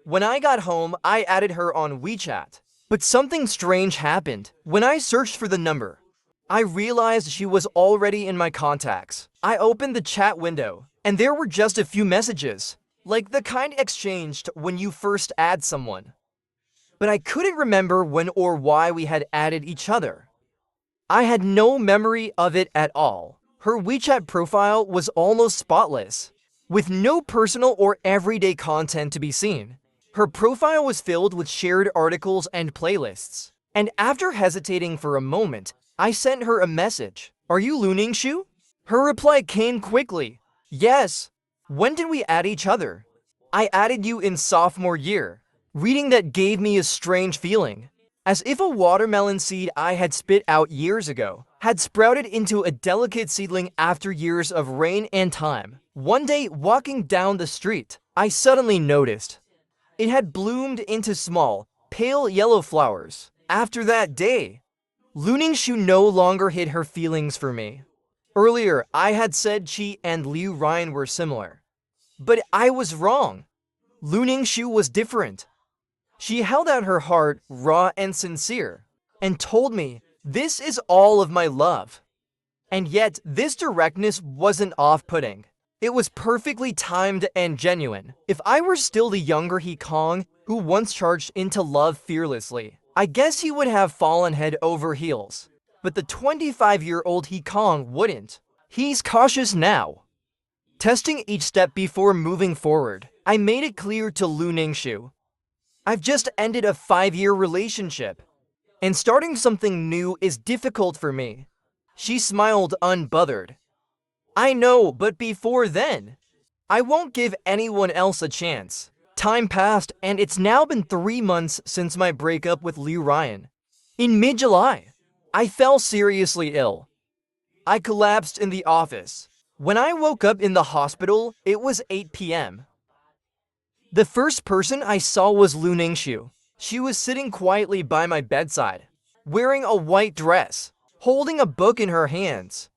When I got home, I added her on WeChat. But something strange happened. When I searched for the number, I realized she was already in my contacts. I opened the chat window, and there were just a few messages, like the kind exchanged when you first add someone. But I couldn't remember when or why we had added each other. I had no memory of it at all. Her WeChat profile was almost spotless, with no personal or everyday content to be seen. Her profile was filled with shared articles and playlists. And after hesitating for a moment, I sent her a message. "Are you Lu Ningshu?" Her reply came quickly. "Yes." "When did we add each other?" "I added you in sophomore year." Reading that gave me a strange feeling, as if a watermelon seed I had spit out years ago had sprouted into a delicate seedling after years of rain and time. One day, walking down the street, I suddenly noticed it had bloomed into small, pale yellow flowers. After that day, Lu Ningshu no longer hid her feelings for me. Earlier, I had said she and Liu Ryan were similar, but I was wrong. Lu Ningshu was different. She held out her heart, raw and sincere, and told me, "This is all of my love." And yet, this directness wasn't off-putting. It was perfectly timed and genuine. If I were still the younger He Kong who once charged into love fearlessly, I guess he would have fallen head over heels. But the 25-year-old He Kong wouldn't. He's cautious now, testing each step before moving forward. I made it clear to Lu Ningshu, I've just ended a 5-year relationship, and starting something new is difficult for me. She smiled unbothered. I know, but before then, I won't give anyone else a chance. Time passed, and it's now been 3 months since my breakup with Liu Ryan. In mid-July, I fell seriously ill. I collapsed in the office. When I woke up in the hospital, it was 8 p.m. The first person I saw was Lu Ningshu. She was sitting quietly by my bedside, wearing a white dress, holding a book in her hands.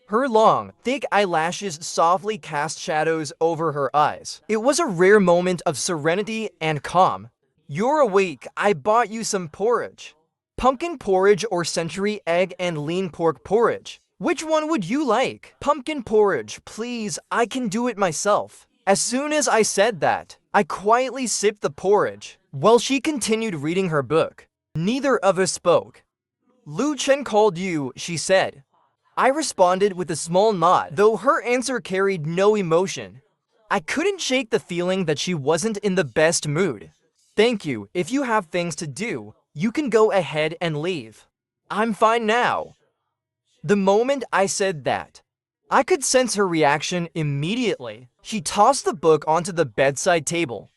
Her long, thick eyelashes softly cast shadows over her eyes. It was a rare moment of serenity and calm. You're awake, I bought you some porridge. Pumpkin porridge or century egg and lean pork porridge. Which one would you like? Pumpkin porridge, please, I can do it myself. As soon as I said that, I quietly sipped the porridge, while she continued reading her book. Neither of us spoke. Lu Chen called you, she said. I responded with a small nod, though her answer carried no emotion. I couldn't shake the feeling that she wasn't in the best mood. Thank you, if you have things to do, you can go ahead and leave. I'm fine now. The moment I said that, I could sense her reaction immediately. She tossed the book onto the bedside table,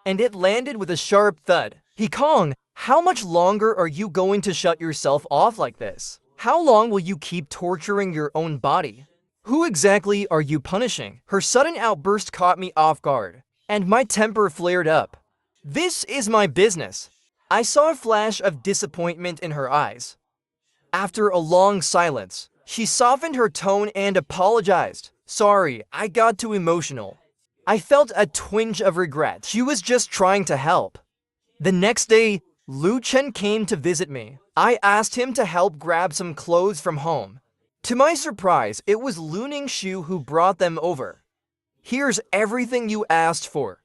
and it landed with a sharp thud. Hikong, how much longer are you going to shut yourself off like this? How long will you keep torturing your own body? Who exactly are you punishing? Her sudden outburst caught me off guard, and my temper flared up. This is my business. I saw a flash of disappointment in her eyes. After a long silence, she softened her tone and apologized. Sorry, I got too emotional. I felt a twinge of regret. She was just trying to help. The next day, Lu Chen came to visit me. I asked him to help grab some clothes from home. To my surprise, it was Lu Ningshu who brought them over. Here's everything you asked for.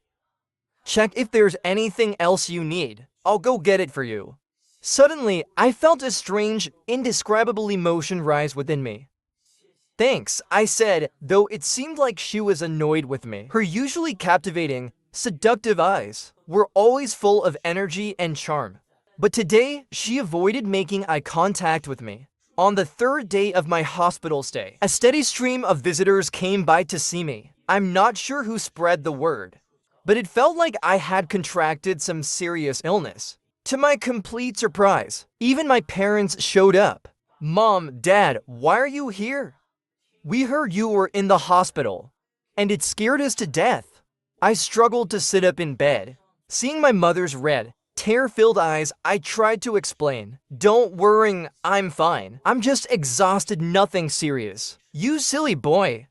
Check if there's anything else you need. I'll go get it for you. Suddenly, I felt a strange, indescribable emotion rise within me. Thanks, I said, though it seemed like she was annoyed with me. Her usually captivating, seductive eyes were always full of energy and charm. But today, she avoided making eye contact with me. On the 3rd day of my hospital stay, a steady stream of visitors came by to see me. I'm not sure who spread the word, but it felt like I had contracted some serious illness. To my complete surprise, even my parents showed up. Mom, Dad, why are you here? We heard you were in the hospital, and it scared us to death. I struggled to sit up in bed. Seeing my mother's red, tear-filled eyes, I tried to explain. Don't worry, I'm fine. I'm just exhausted, nothing serious. You silly boy.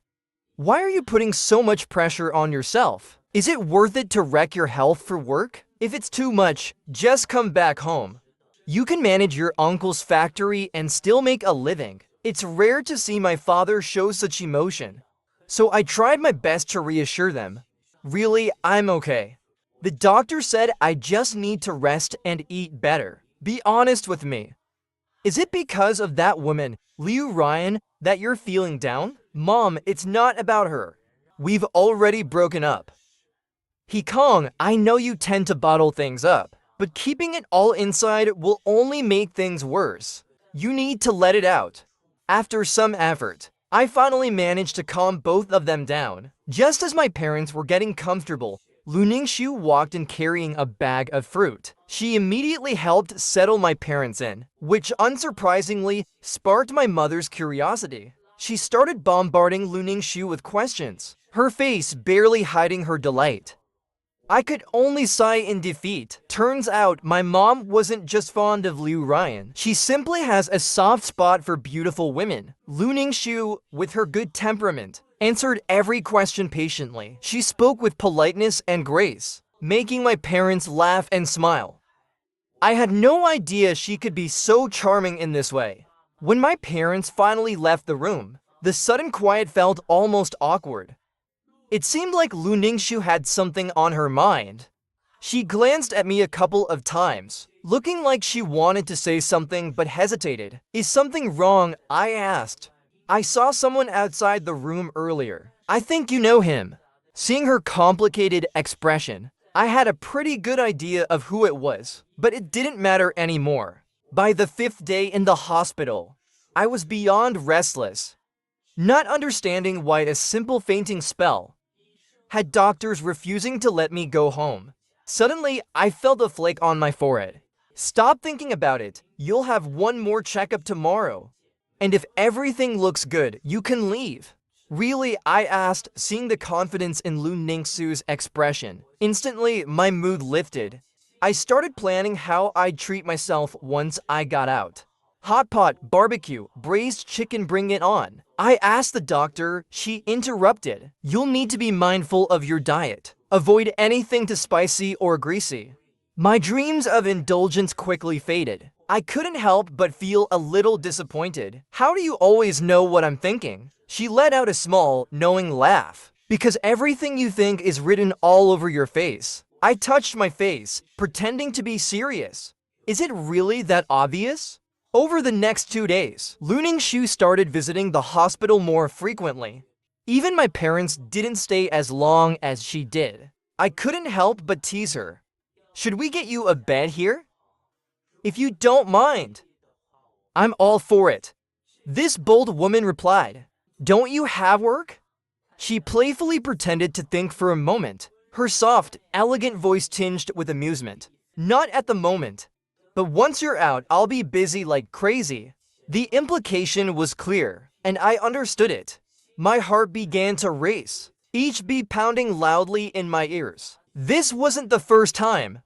Why are you putting so much pressure on yourself? Is it worth it to wreck your health for work? If it's too much, just come back home. You can manage your uncle's factory and still make a living. It's rare to see my father show such emotion. So I tried my best to reassure them. Really, I'm okay. The doctor said I just need to rest and eat better. Be honest with me. Is it because of that woman, Liu Ryan, that you're feeling down? Mom, it's not about her. We've already broken up. Hikong, I know you tend to bottle things up, but keeping it all inside will only make things worse. You need to let it out. After some effort, I finally managed to calm both of them down. Just as my parents were getting comfortable, Lu Ningshu walked in carrying a bag of fruit. She immediately helped settle my parents in, which unsurprisingly sparked my mother's curiosity. She started bombarding Lu Ningshu with questions, her face barely hiding her delight. I could only sigh in defeat. Turns out, my mom wasn't just fond of Liu Ryan. She simply has a soft spot for beautiful women. Lu Ningshu, with her good temperament, answered every question patiently. She spoke with politeness and grace, making my parents laugh and smile. I had no idea she could be so charming in this way. When my parents finally left the room, the sudden quiet felt almost awkward. It seemed like Lu Ningshu had something on her mind. She glanced at me a couple of times, looking like she wanted to say something but hesitated. Is something wrong? I asked. I saw someone outside the room earlier. I think you know him. Seeing her complicated expression, I had a pretty good idea of who it was, but it didn't matter anymore. By the 5th day in the hospital, I was beyond restless, not understanding why a simple fainting spell had doctors refusing to let me go home. Suddenly, I felt a flake on my forehead. Stop thinking about it. You'll have one more checkup tomorrow. And if everything looks good, you can leave. Really, I asked, seeing the confidence in Lu Ningsu's expression. Instantly, my mood lifted. I started planning how I'd treat myself once I got out. Hot pot, barbecue, braised chicken, bring it on. I asked the doctor. She interrupted. You'll need to be mindful of your diet. Avoid anything too spicy or greasy. My dreams of indulgence quickly faded. I couldn't help but feel a little disappointed. How do you always know what I'm thinking? She let out a small, knowing laugh. Because everything you think is written all over your face. I touched my face, pretending to be serious. Is it really that obvious? Over the next 2 days, Lu Ningxu started visiting the hospital more frequently. Even my parents didn't stay as long as she did. I couldn't help but tease her. Should we get you a bed here? If you don't mind. I'm all for it. This bold woman replied. Don't you have work? She playfully pretended to think for a moment, her soft, elegant voice tinged with amusement. Not at the moment. But once you're out, I'll be busy like crazy. The implication was clear, and I understood it. My heart began to race, each beat pounding loudly in my ears. This wasn't the first time.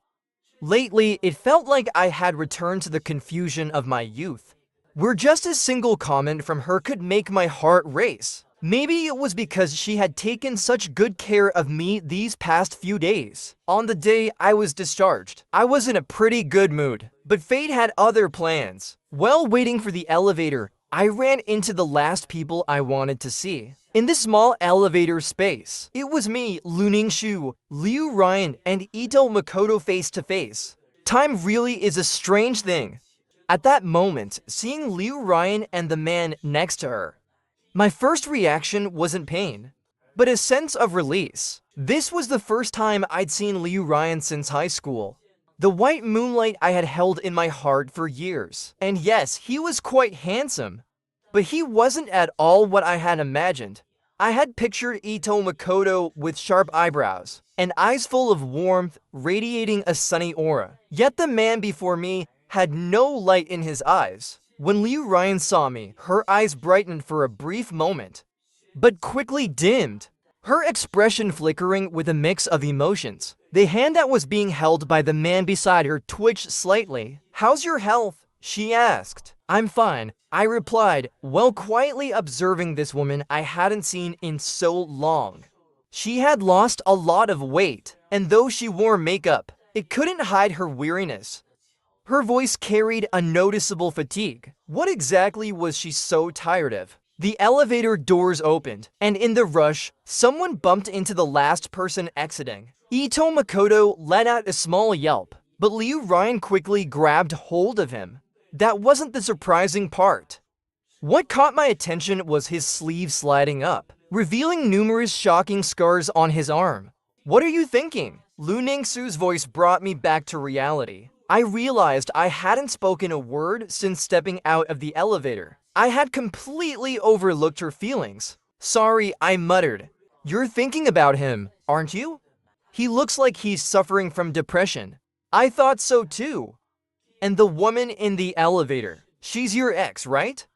Lately, it felt like I had returned to the confusion of my youth, where just a single comment from her could make my heart race. Maybe it was because she had taken such good care of me these past few days. On the day I was discharged, I was in a pretty good mood, but fate had other plans. While waiting for the elevator, I ran into the last people I wanted to see. In this small elevator space, it was me, Lu Ningxu, Liu Ryan, and Ito Makoto face to face. Time really is a strange thing. At that moment, seeing Liu Ryan and the man next to her, my first reaction wasn't pain, but a sense of release. This was the first time I'd seen Liu Ryan since high school. The white moonlight I had held in my heart for years. And yes, he was quite handsome. But he wasn't at all what I had imagined. I had pictured Ito Makoto with sharp eyebrows and eyes full of warmth, radiating a sunny aura. Yet the man before me had no light in his eyes. When Liu Ryan saw me, her eyes brightened for a brief moment, but quickly dimmed, her expression flickering with a mix of emotions. The hand that was being held by the man beside her twitched slightly. How's your health? She asked. I'm fine, I replied, while quietly observing this woman I hadn't seen in so long. She had lost a lot of weight, and though she wore makeup, it couldn't hide her weariness. Her voice carried a noticeable fatigue. What exactly was she so tired of? The elevator doors opened, and in the rush, someone bumped into the last person exiting. Ito Makoto let out a small yelp, but Liu Ryan quickly grabbed hold of him. That wasn't the surprising part. What caught my attention was his sleeve sliding up, revealing numerous shocking scars on his arm. What are you thinking? Lu Ningxu's voice brought me back to reality. I realized I hadn't spoken a word since stepping out of the elevator. I had completely overlooked her feelings. Sorry, I muttered. You're thinking about him, aren't you? He looks like he's suffering from depression. I thought so too. And the woman in the elevator, she's your ex, right?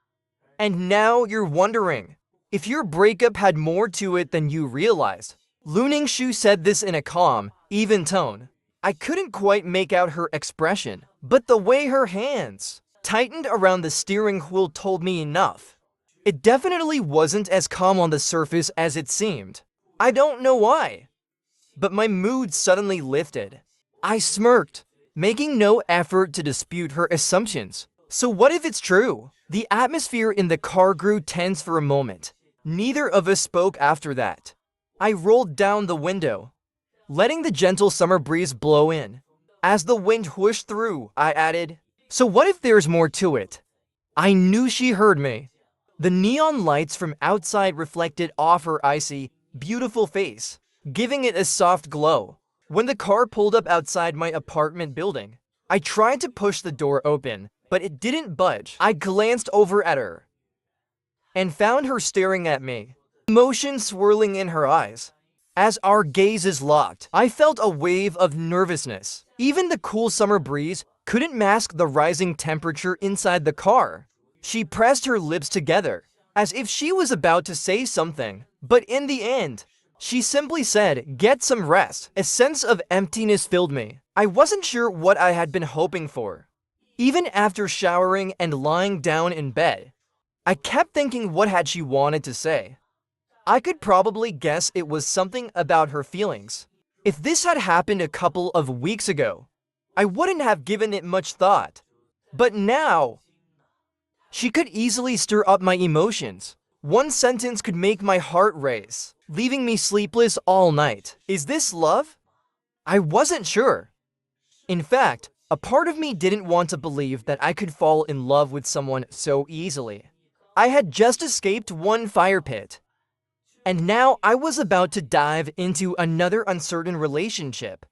And now you're wondering if your breakup had more to it than you realized. Lu Ningxu said this in a calm, even tone. I couldn't quite make out her expression, but the way her hands tightened around the steering wheel told me enough. It definitely wasn't as calm on the surface as it seemed. I don't know why, but my mood suddenly lifted. I smirked, making no effort to dispute her assumptions. So what if it's true? The atmosphere in the car grew tense for a moment. Neither of us spoke after that. I rolled down the window, letting the gentle summer breeze blow in. As the wind whooshed through, I added, so what if there's more to it? I knew she heard me. The neon lights from outside reflected off her icy, beautiful face, giving it a soft glow. When the car pulled up outside my apartment building, I tried to push the door open, but it didn't budge. I glanced over at her and found her staring at me, emotion swirling in her eyes. As our gazes locked, I felt a wave of nervousness. Even the cool summer breeze couldn't mask the rising temperature inside the car. She pressed her lips together, as if she was about to say something, but in the end, she simply said, "Get some rest." A sense of emptiness filled me. I wasn't sure what I had been hoping for. Even after showering and lying down in bed, I kept thinking, what had she wanted to say? I could probably guess it was something about her feelings. If this had happened a couple of weeks ago, I wouldn't have given it much thought. But now, she could easily stir up my emotions. One sentence could make my heart race, leaving me sleepless all night. Is this love? I wasn't sure. In fact, a part of me didn't want to believe that I could fall in love with someone so easily. I had just escaped one fire pit, and now I was about to dive into another uncertain relationship.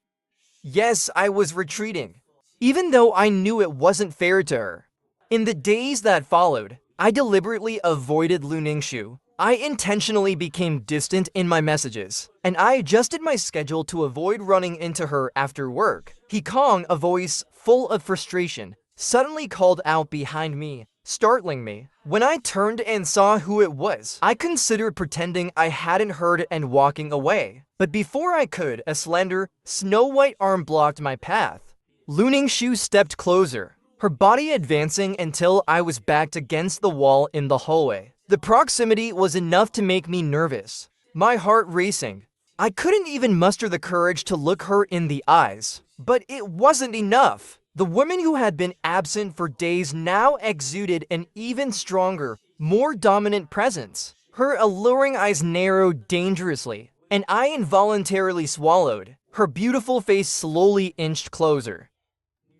Yes, I was retreating, even though I knew it wasn't fair to her. In the days that followed, I deliberately avoided Lu Ningshu. I intentionally became distant in my messages, and I adjusted my schedule to avoid running into her after work. He Kong, a voice full of frustration, suddenly called out behind me, startling me. When I turned and saw who it was, I considered pretending I hadn't heard and walking away. But before I could, a slender, snow-white arm blocked my path. Lu Ningshu stepped closer, her body advancing until I was backed against the wall in the hallway. The proximity was enough to make me nervous, my heart racing. I couldn't even muster the courage to look her in the eyes. But it wasn't enough. The woman who had been absent for days now exuded an even stronger, more dominant presence. Her alluring eyes narrowed dangerously, and I involuntarily swallowed. Her beautiful face slowly inched closer,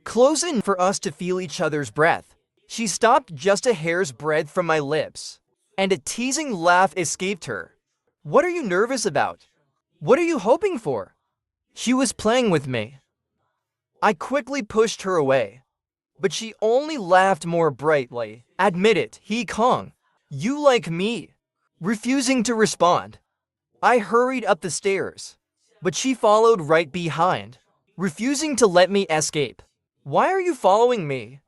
close enough for us to feel each other's breath. She stopped just a hair's breadth from my lips, and a teasing laugh escaped her. "What are you nervous about? What are you hoping for?" She was playing with me. I quickly pushed her away, but she only laughed more brightly. "Admit it, He Kong. You like me." Refusing to respond, I hurried up the stairs, but she followed right behind, refusing to let me escape. "Why are you following me?"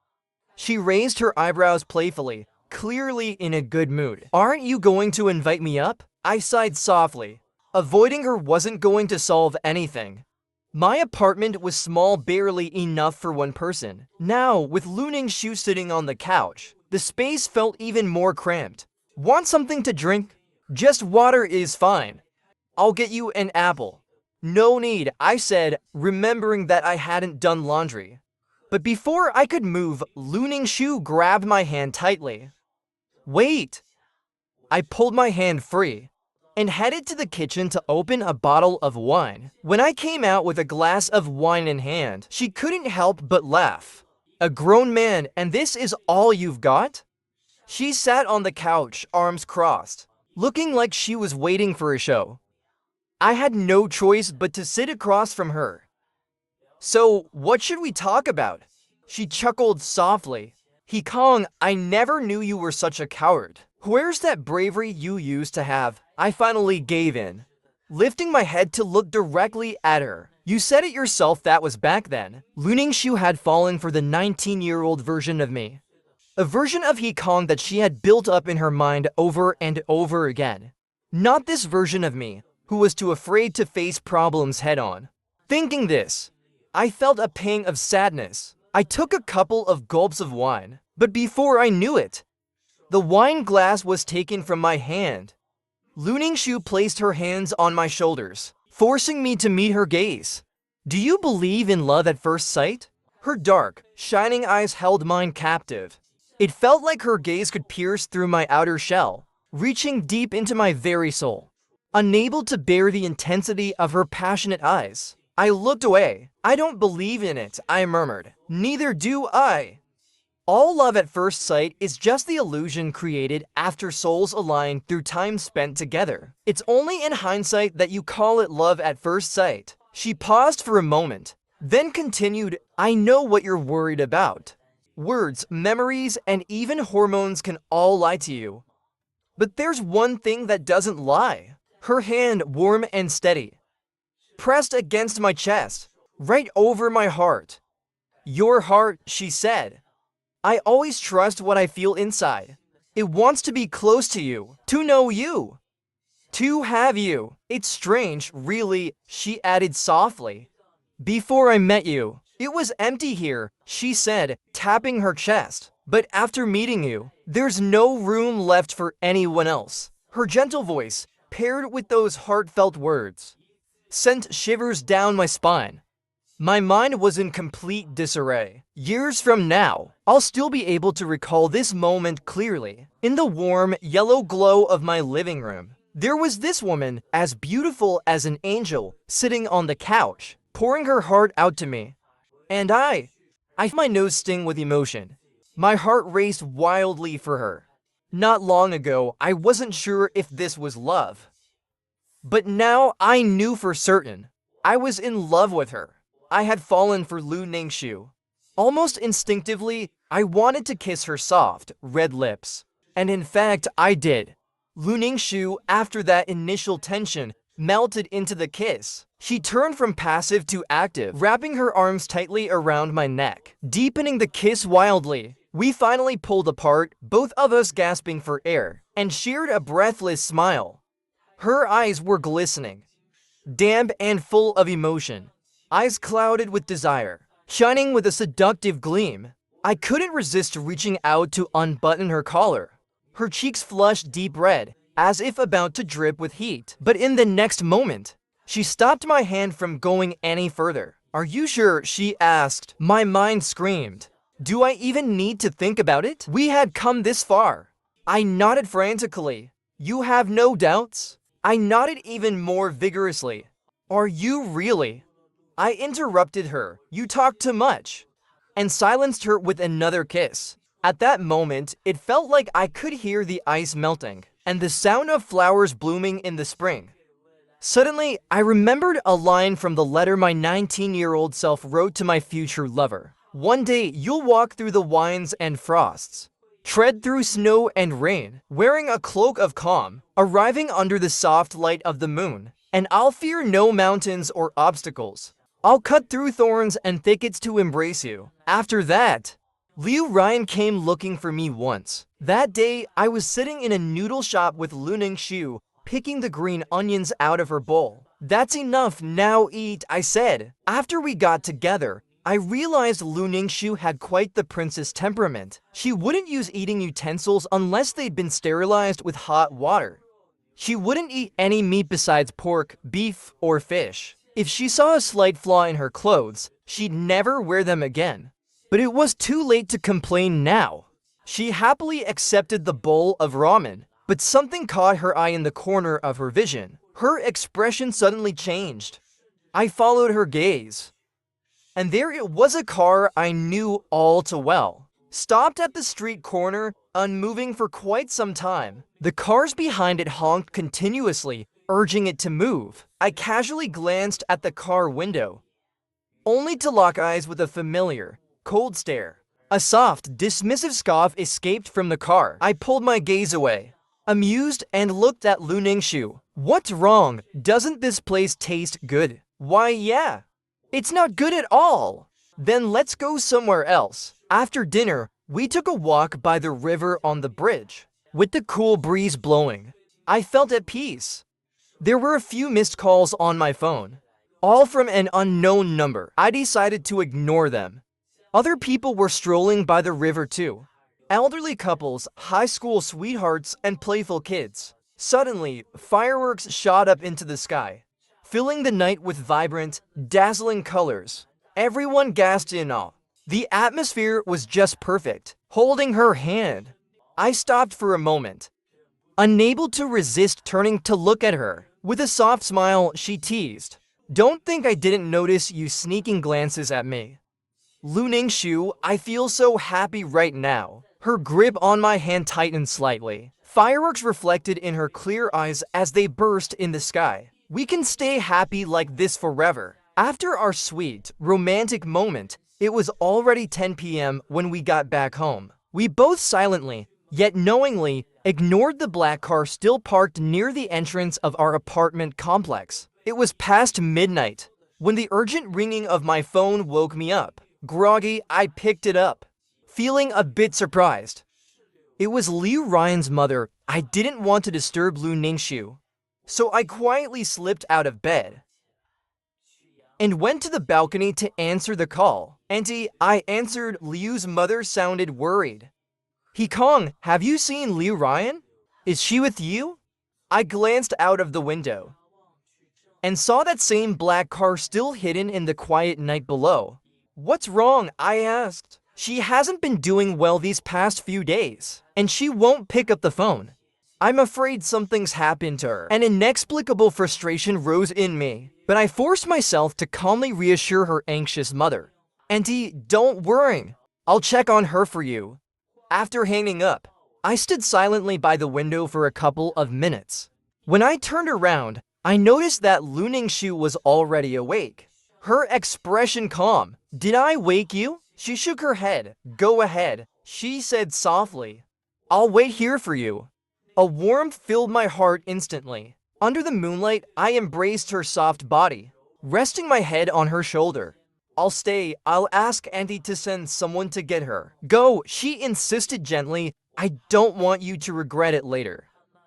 She raised her eyebrows playfully, clearly in a good mood. "Aren't you going to invite me up?" I sighed softly. Avoiding her wasn't going to solve anything. My apartment was small, barely enough for one person. Now, with Lu Ningshu sitting on the couch, the space felt even more cramped. "Want something to drink?" "Just water is fine. I'll get you an apple." "No need," I said, remembering that I hadn't done laundry. But before I could move, Lu Ningshu grabbed my hand tightly. "Wait." I pulled my hand free and headed to the kitchen to open a bottle of wine. When I came out with a glass of wine in hand, she couldn't help but laugh. "A grown man, and this is all you've got?" She sat on the couch, arms crossed, looking like she was waiting for a show. I had no choice but to sit across from her. "So, what should we talk about?" She chuckled softly. "He Kong, I never knew you were such a coward. Where's that bravery you used to have?" I finally gave in, lifting my head to look directly at her. "You said it yourself, that was back then." Lu Ningshu had fallen for the 19-year-old version of me. A version of He Kong that she had built up in her mind over and over again. Not this version of me, who was too afraid to face problems head-on. Thinking this, I felt a pang of sadness. I took a couple of gulps of wine, but before I knew it, the wine glass was taken from my hand. Lu Ningshu placed her hands on my shoulders, forcing me to meet her gaze. "Do you believe in love at first sight?" Her dark, shining eyes held mine captive. It felt like her gaze could pierce through my outer shell, reaching deep into my very soul. Unable to bear the intensity of her passionate eyes, I looked away. "I don't believe in it," I murmured. "Neither do I." All love at first sight is just the illusion created after souls align through time spent together. It's only in hindsight that you call it love at first sight. She paused for a moment, then continued, I know what you're worried about. Words, memories, and even hormones can all lie to you. But there's one thing that doesn't lie. Her hand, warm and steady, pressed against my chest, right over my heart. Your heart, she said. I always trust what I feel inside. It wants to be close to you, to know you, to have you. It's strange, really, she added softly. Before I met you, it was empty here, she said, tapping her chest. But after meeting you, there's no room left for anyone else. Her gentle voice, paired with those heartfelt words, sent shivers down my spine. My mind was in complete disarray. Years from now, I'll still be able to recall this moment clearly. In the warm, yellow glow of my living room, there was this woman, as beautiful as an angel, sitting on the couch, pouring her heart out to me. And I felt my nose sting with emotion. My heart raced wildly for her. Not long ago, I wasn't sure if this was love. But now I knew for certain. I was in love with her. I had fallen for Lu Ningxiu. Almost instinctively, I wanted to kiss her soft, red lips. And in fact, I did. Lu Ningxiu, after that initial tension, melted into the kiss. She turned from passive to active, wrapping her arms tightly around my neck, deepening the kiss wildly. We finally pulled apart, both of us gasping for air, and shared a breathless smile. Her eyes were glistening, damp and full of emotion. Eyes clouded with desire, shining with a seductive gleam. I couldn't resist reaching out to unbutton her collar. Her cheeks flushed deep red, as if about to drip with heat. But in the next moment, she stopped my hand from going any further. Are you sure? She asked. My mind screamed. Do I even need to think about it? We had come this far. I nodded frantically. You have no doubts? I nodded even more vigorously. Are you really? I interrupted her. You talk too much. And silenced her with another kiss. At that moment, it felt like I could hear the ice melting and the sound of flowers blooming in the spring. Suddenly, I remembered a line from the letter my 19-year-old self wrote to my future lover. One day, you'll walk through the winds and frosts, tread through snow and rain, wearing a cloak of calm, arriving under the soft light of the moon, and I'll fear no mountains or obstacles. I'll cut through thorns and thickets to embrace you. After that, Liu Ryan came looking for me once. That day, I was sitting in a noodle shop with Lu Ningxiu, picking the green onions out of her bowl. That's enough, now eat, I said. After we got together, I realized Lu Ningxiu had quite the princess temperament. She wouldn't use eating utensils unless they'd been sterilized with hot water. She wouldn't eat any meat besides pork, beef, or fish. If she saw a slight flaw in her clothes, she'd never wear them again. But it was too late to complain now. She happily accepted the bowl of ramen, but something caught her eye in the corner of her vision. Her expression suddenly changed. I followed her gaze. And there it was, a car I knew all too well. Stopped at the street corner, unmoving for quite some time. The cars behind it honked continuously, urging it to move. I casually glanced at the car window, only to lock eyes with a familiar, cold stare. A soft, dismissive scoff escaped from the car. I pulled my gaze away, amused, and looked at Lu Ningxiu. What's wrong? Doesn't this place taste good? Why, yeah. It's not good at all. Then let's go somewhere else. After dinner, we took a walk by the river on the bridge. With the cool breeze blowing, I felt at peace. There were a few missed calls on my phone, all from an unknown number. I decided to ignore them. Other people were strolling by the river too. Elderly couples, high school sweethearts, and playful kids. Suddenly, fireworks shot up into the sky, filling the night with vibrant, dazzling colors. Everyone gasped in awe. The atmosphere was just perfect. Holding her hand, I stopped for a moment, unable to resist turning to look at her. With a soft smile, she teased, "Don't think I didn't notice you sneaking glances at me." Lu Ningshu, I feel so happy right now. Her grip on my hand tightened slightly. Fireworks reflected in her clear eyes as they burst in the sky. We can stay happy like this forever. After our sweet, romantic moment, it was already 10 p.m. when we got back home. We both silently, yet knowingly, ignored the black car still parked near the entrance of our apartment complex. It was past midnight when the urgent ringing of my phone woke me up. Groggy, I picked it up, feeling a bit surprised. It was Liu Ryan's mother. I didn't want to disturb Lu Ningshu, so I quietly slipped out of bed and went to the balcony to answer the call. Auntie, I answered. Liu's mother sounded worried. He Kong, have you seen Liu Ryan? Is she with you? I glanced out of the window and saw that same black car still hidden in the quiet night below. What's wrong? I asked. She hasn't been doing well these past few days, and she won't pick up the phone. I'm afraid something's happened to her. An inexplicable frustration rose in me, but I forced myself to calmly reassure her anxious mother. Auntie, don't worry. I'll check on her for you. After hanging up, I stood silently by the window for a couple of minutes. When I turned around, I noticed that Lu Ningshu was already awake. Her expression calm. Did I wake you? She shook her head. Go ahead, she said softly. I'll wait here for you. A warmth filled my heart instantly. Under the moonlight, I embraced her soft body, resting my head on her shoulder. I'll stay. I'll ask Auntie to send someone to get her. Go, she insisted gently. I don't want you to regret it later.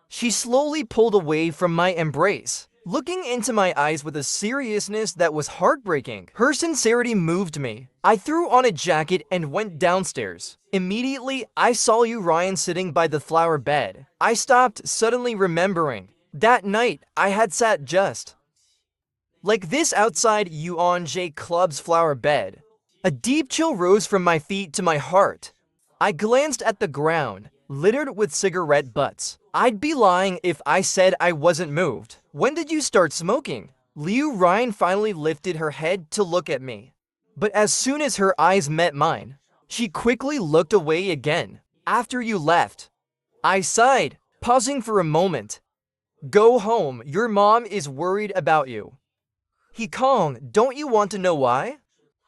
She slowly pulled away from my embrace, looking into my eyes with a seriousness that was heartbreaking. Her sincerity moved me. I threw on a jacket and went downstairs. Immediately, I saw Liu Ryan sitting by the flower bed. I stopped, suddenly remembering. That night, I had sat just like this outside Yuan J Club's flower bed. A deep chill rose from my feet to my heart. I glanced at the ground, littered with cigarette butts. I'd be lying if I said I wasn't moved. When did you start smoking? Liu Ryan finally lifted her head to look at me. But as soon as her eyes met mine, she quickly looked away again. After you left, I sighed, pausing for a moment. Go home, your mom is worried about you. He Kong, don't you want to know why?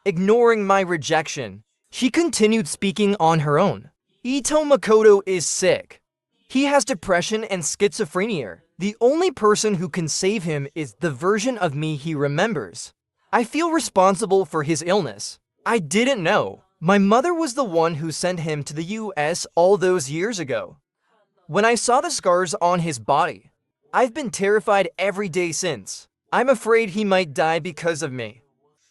Ignoring my rejection, she continued speaking on her own. Ito Makoto is sick. He has depression and schizophrenia. The only person who can save him is the version of me he remembers. I feel responsible for his illness. I didn't know. My mother was the one who sent him to the US all those years ago. When I saw the scars on his body, I've been terrified every day since. I'm afraid he might die because of me.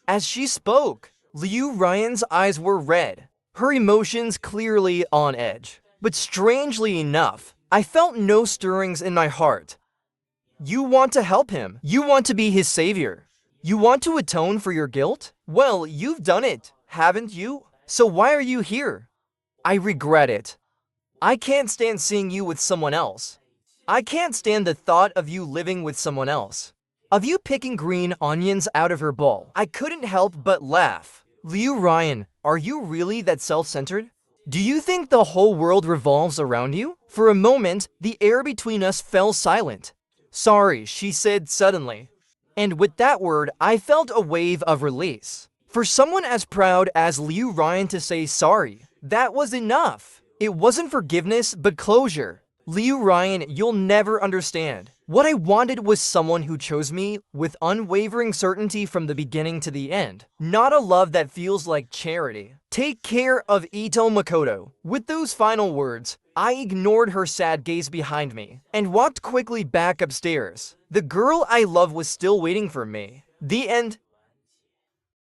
As she spoke, Liu Ryan's eyes were red, her emotions clearly on edge. But strangely enough, I felt no stirrings in my heart. You want to help him. You want to be his savior. You want to atone for your guilt? Well, you've done it, haven't you? So why are you here? I regret it. I can't stand seeing you with someone else. I can't stand the thought of you living with someone else. Of you picking green onions out of her bowl. I couldn't help but laugh. Liu Ryan, are you really that self-centered? Do you think the whole world revolves around you? For a moment, the air between us fell silent. Sorry, she said suddenly. And with that word, I felt a wave of release. For someone as proud as Liu Ryan to say sorry, that was enough. It wasn't forgiveness, but closure. Liu Ryan, you'll never understand. What I wanted was someone who chose me with unwavering certainty from the beginning to the end. Not a love that feels like charity. Take care of Ito Makoto. With those final words, I ignored her sad gaze behind me and walked quickly back upstairs. The girl I love was still waiting for me. The end.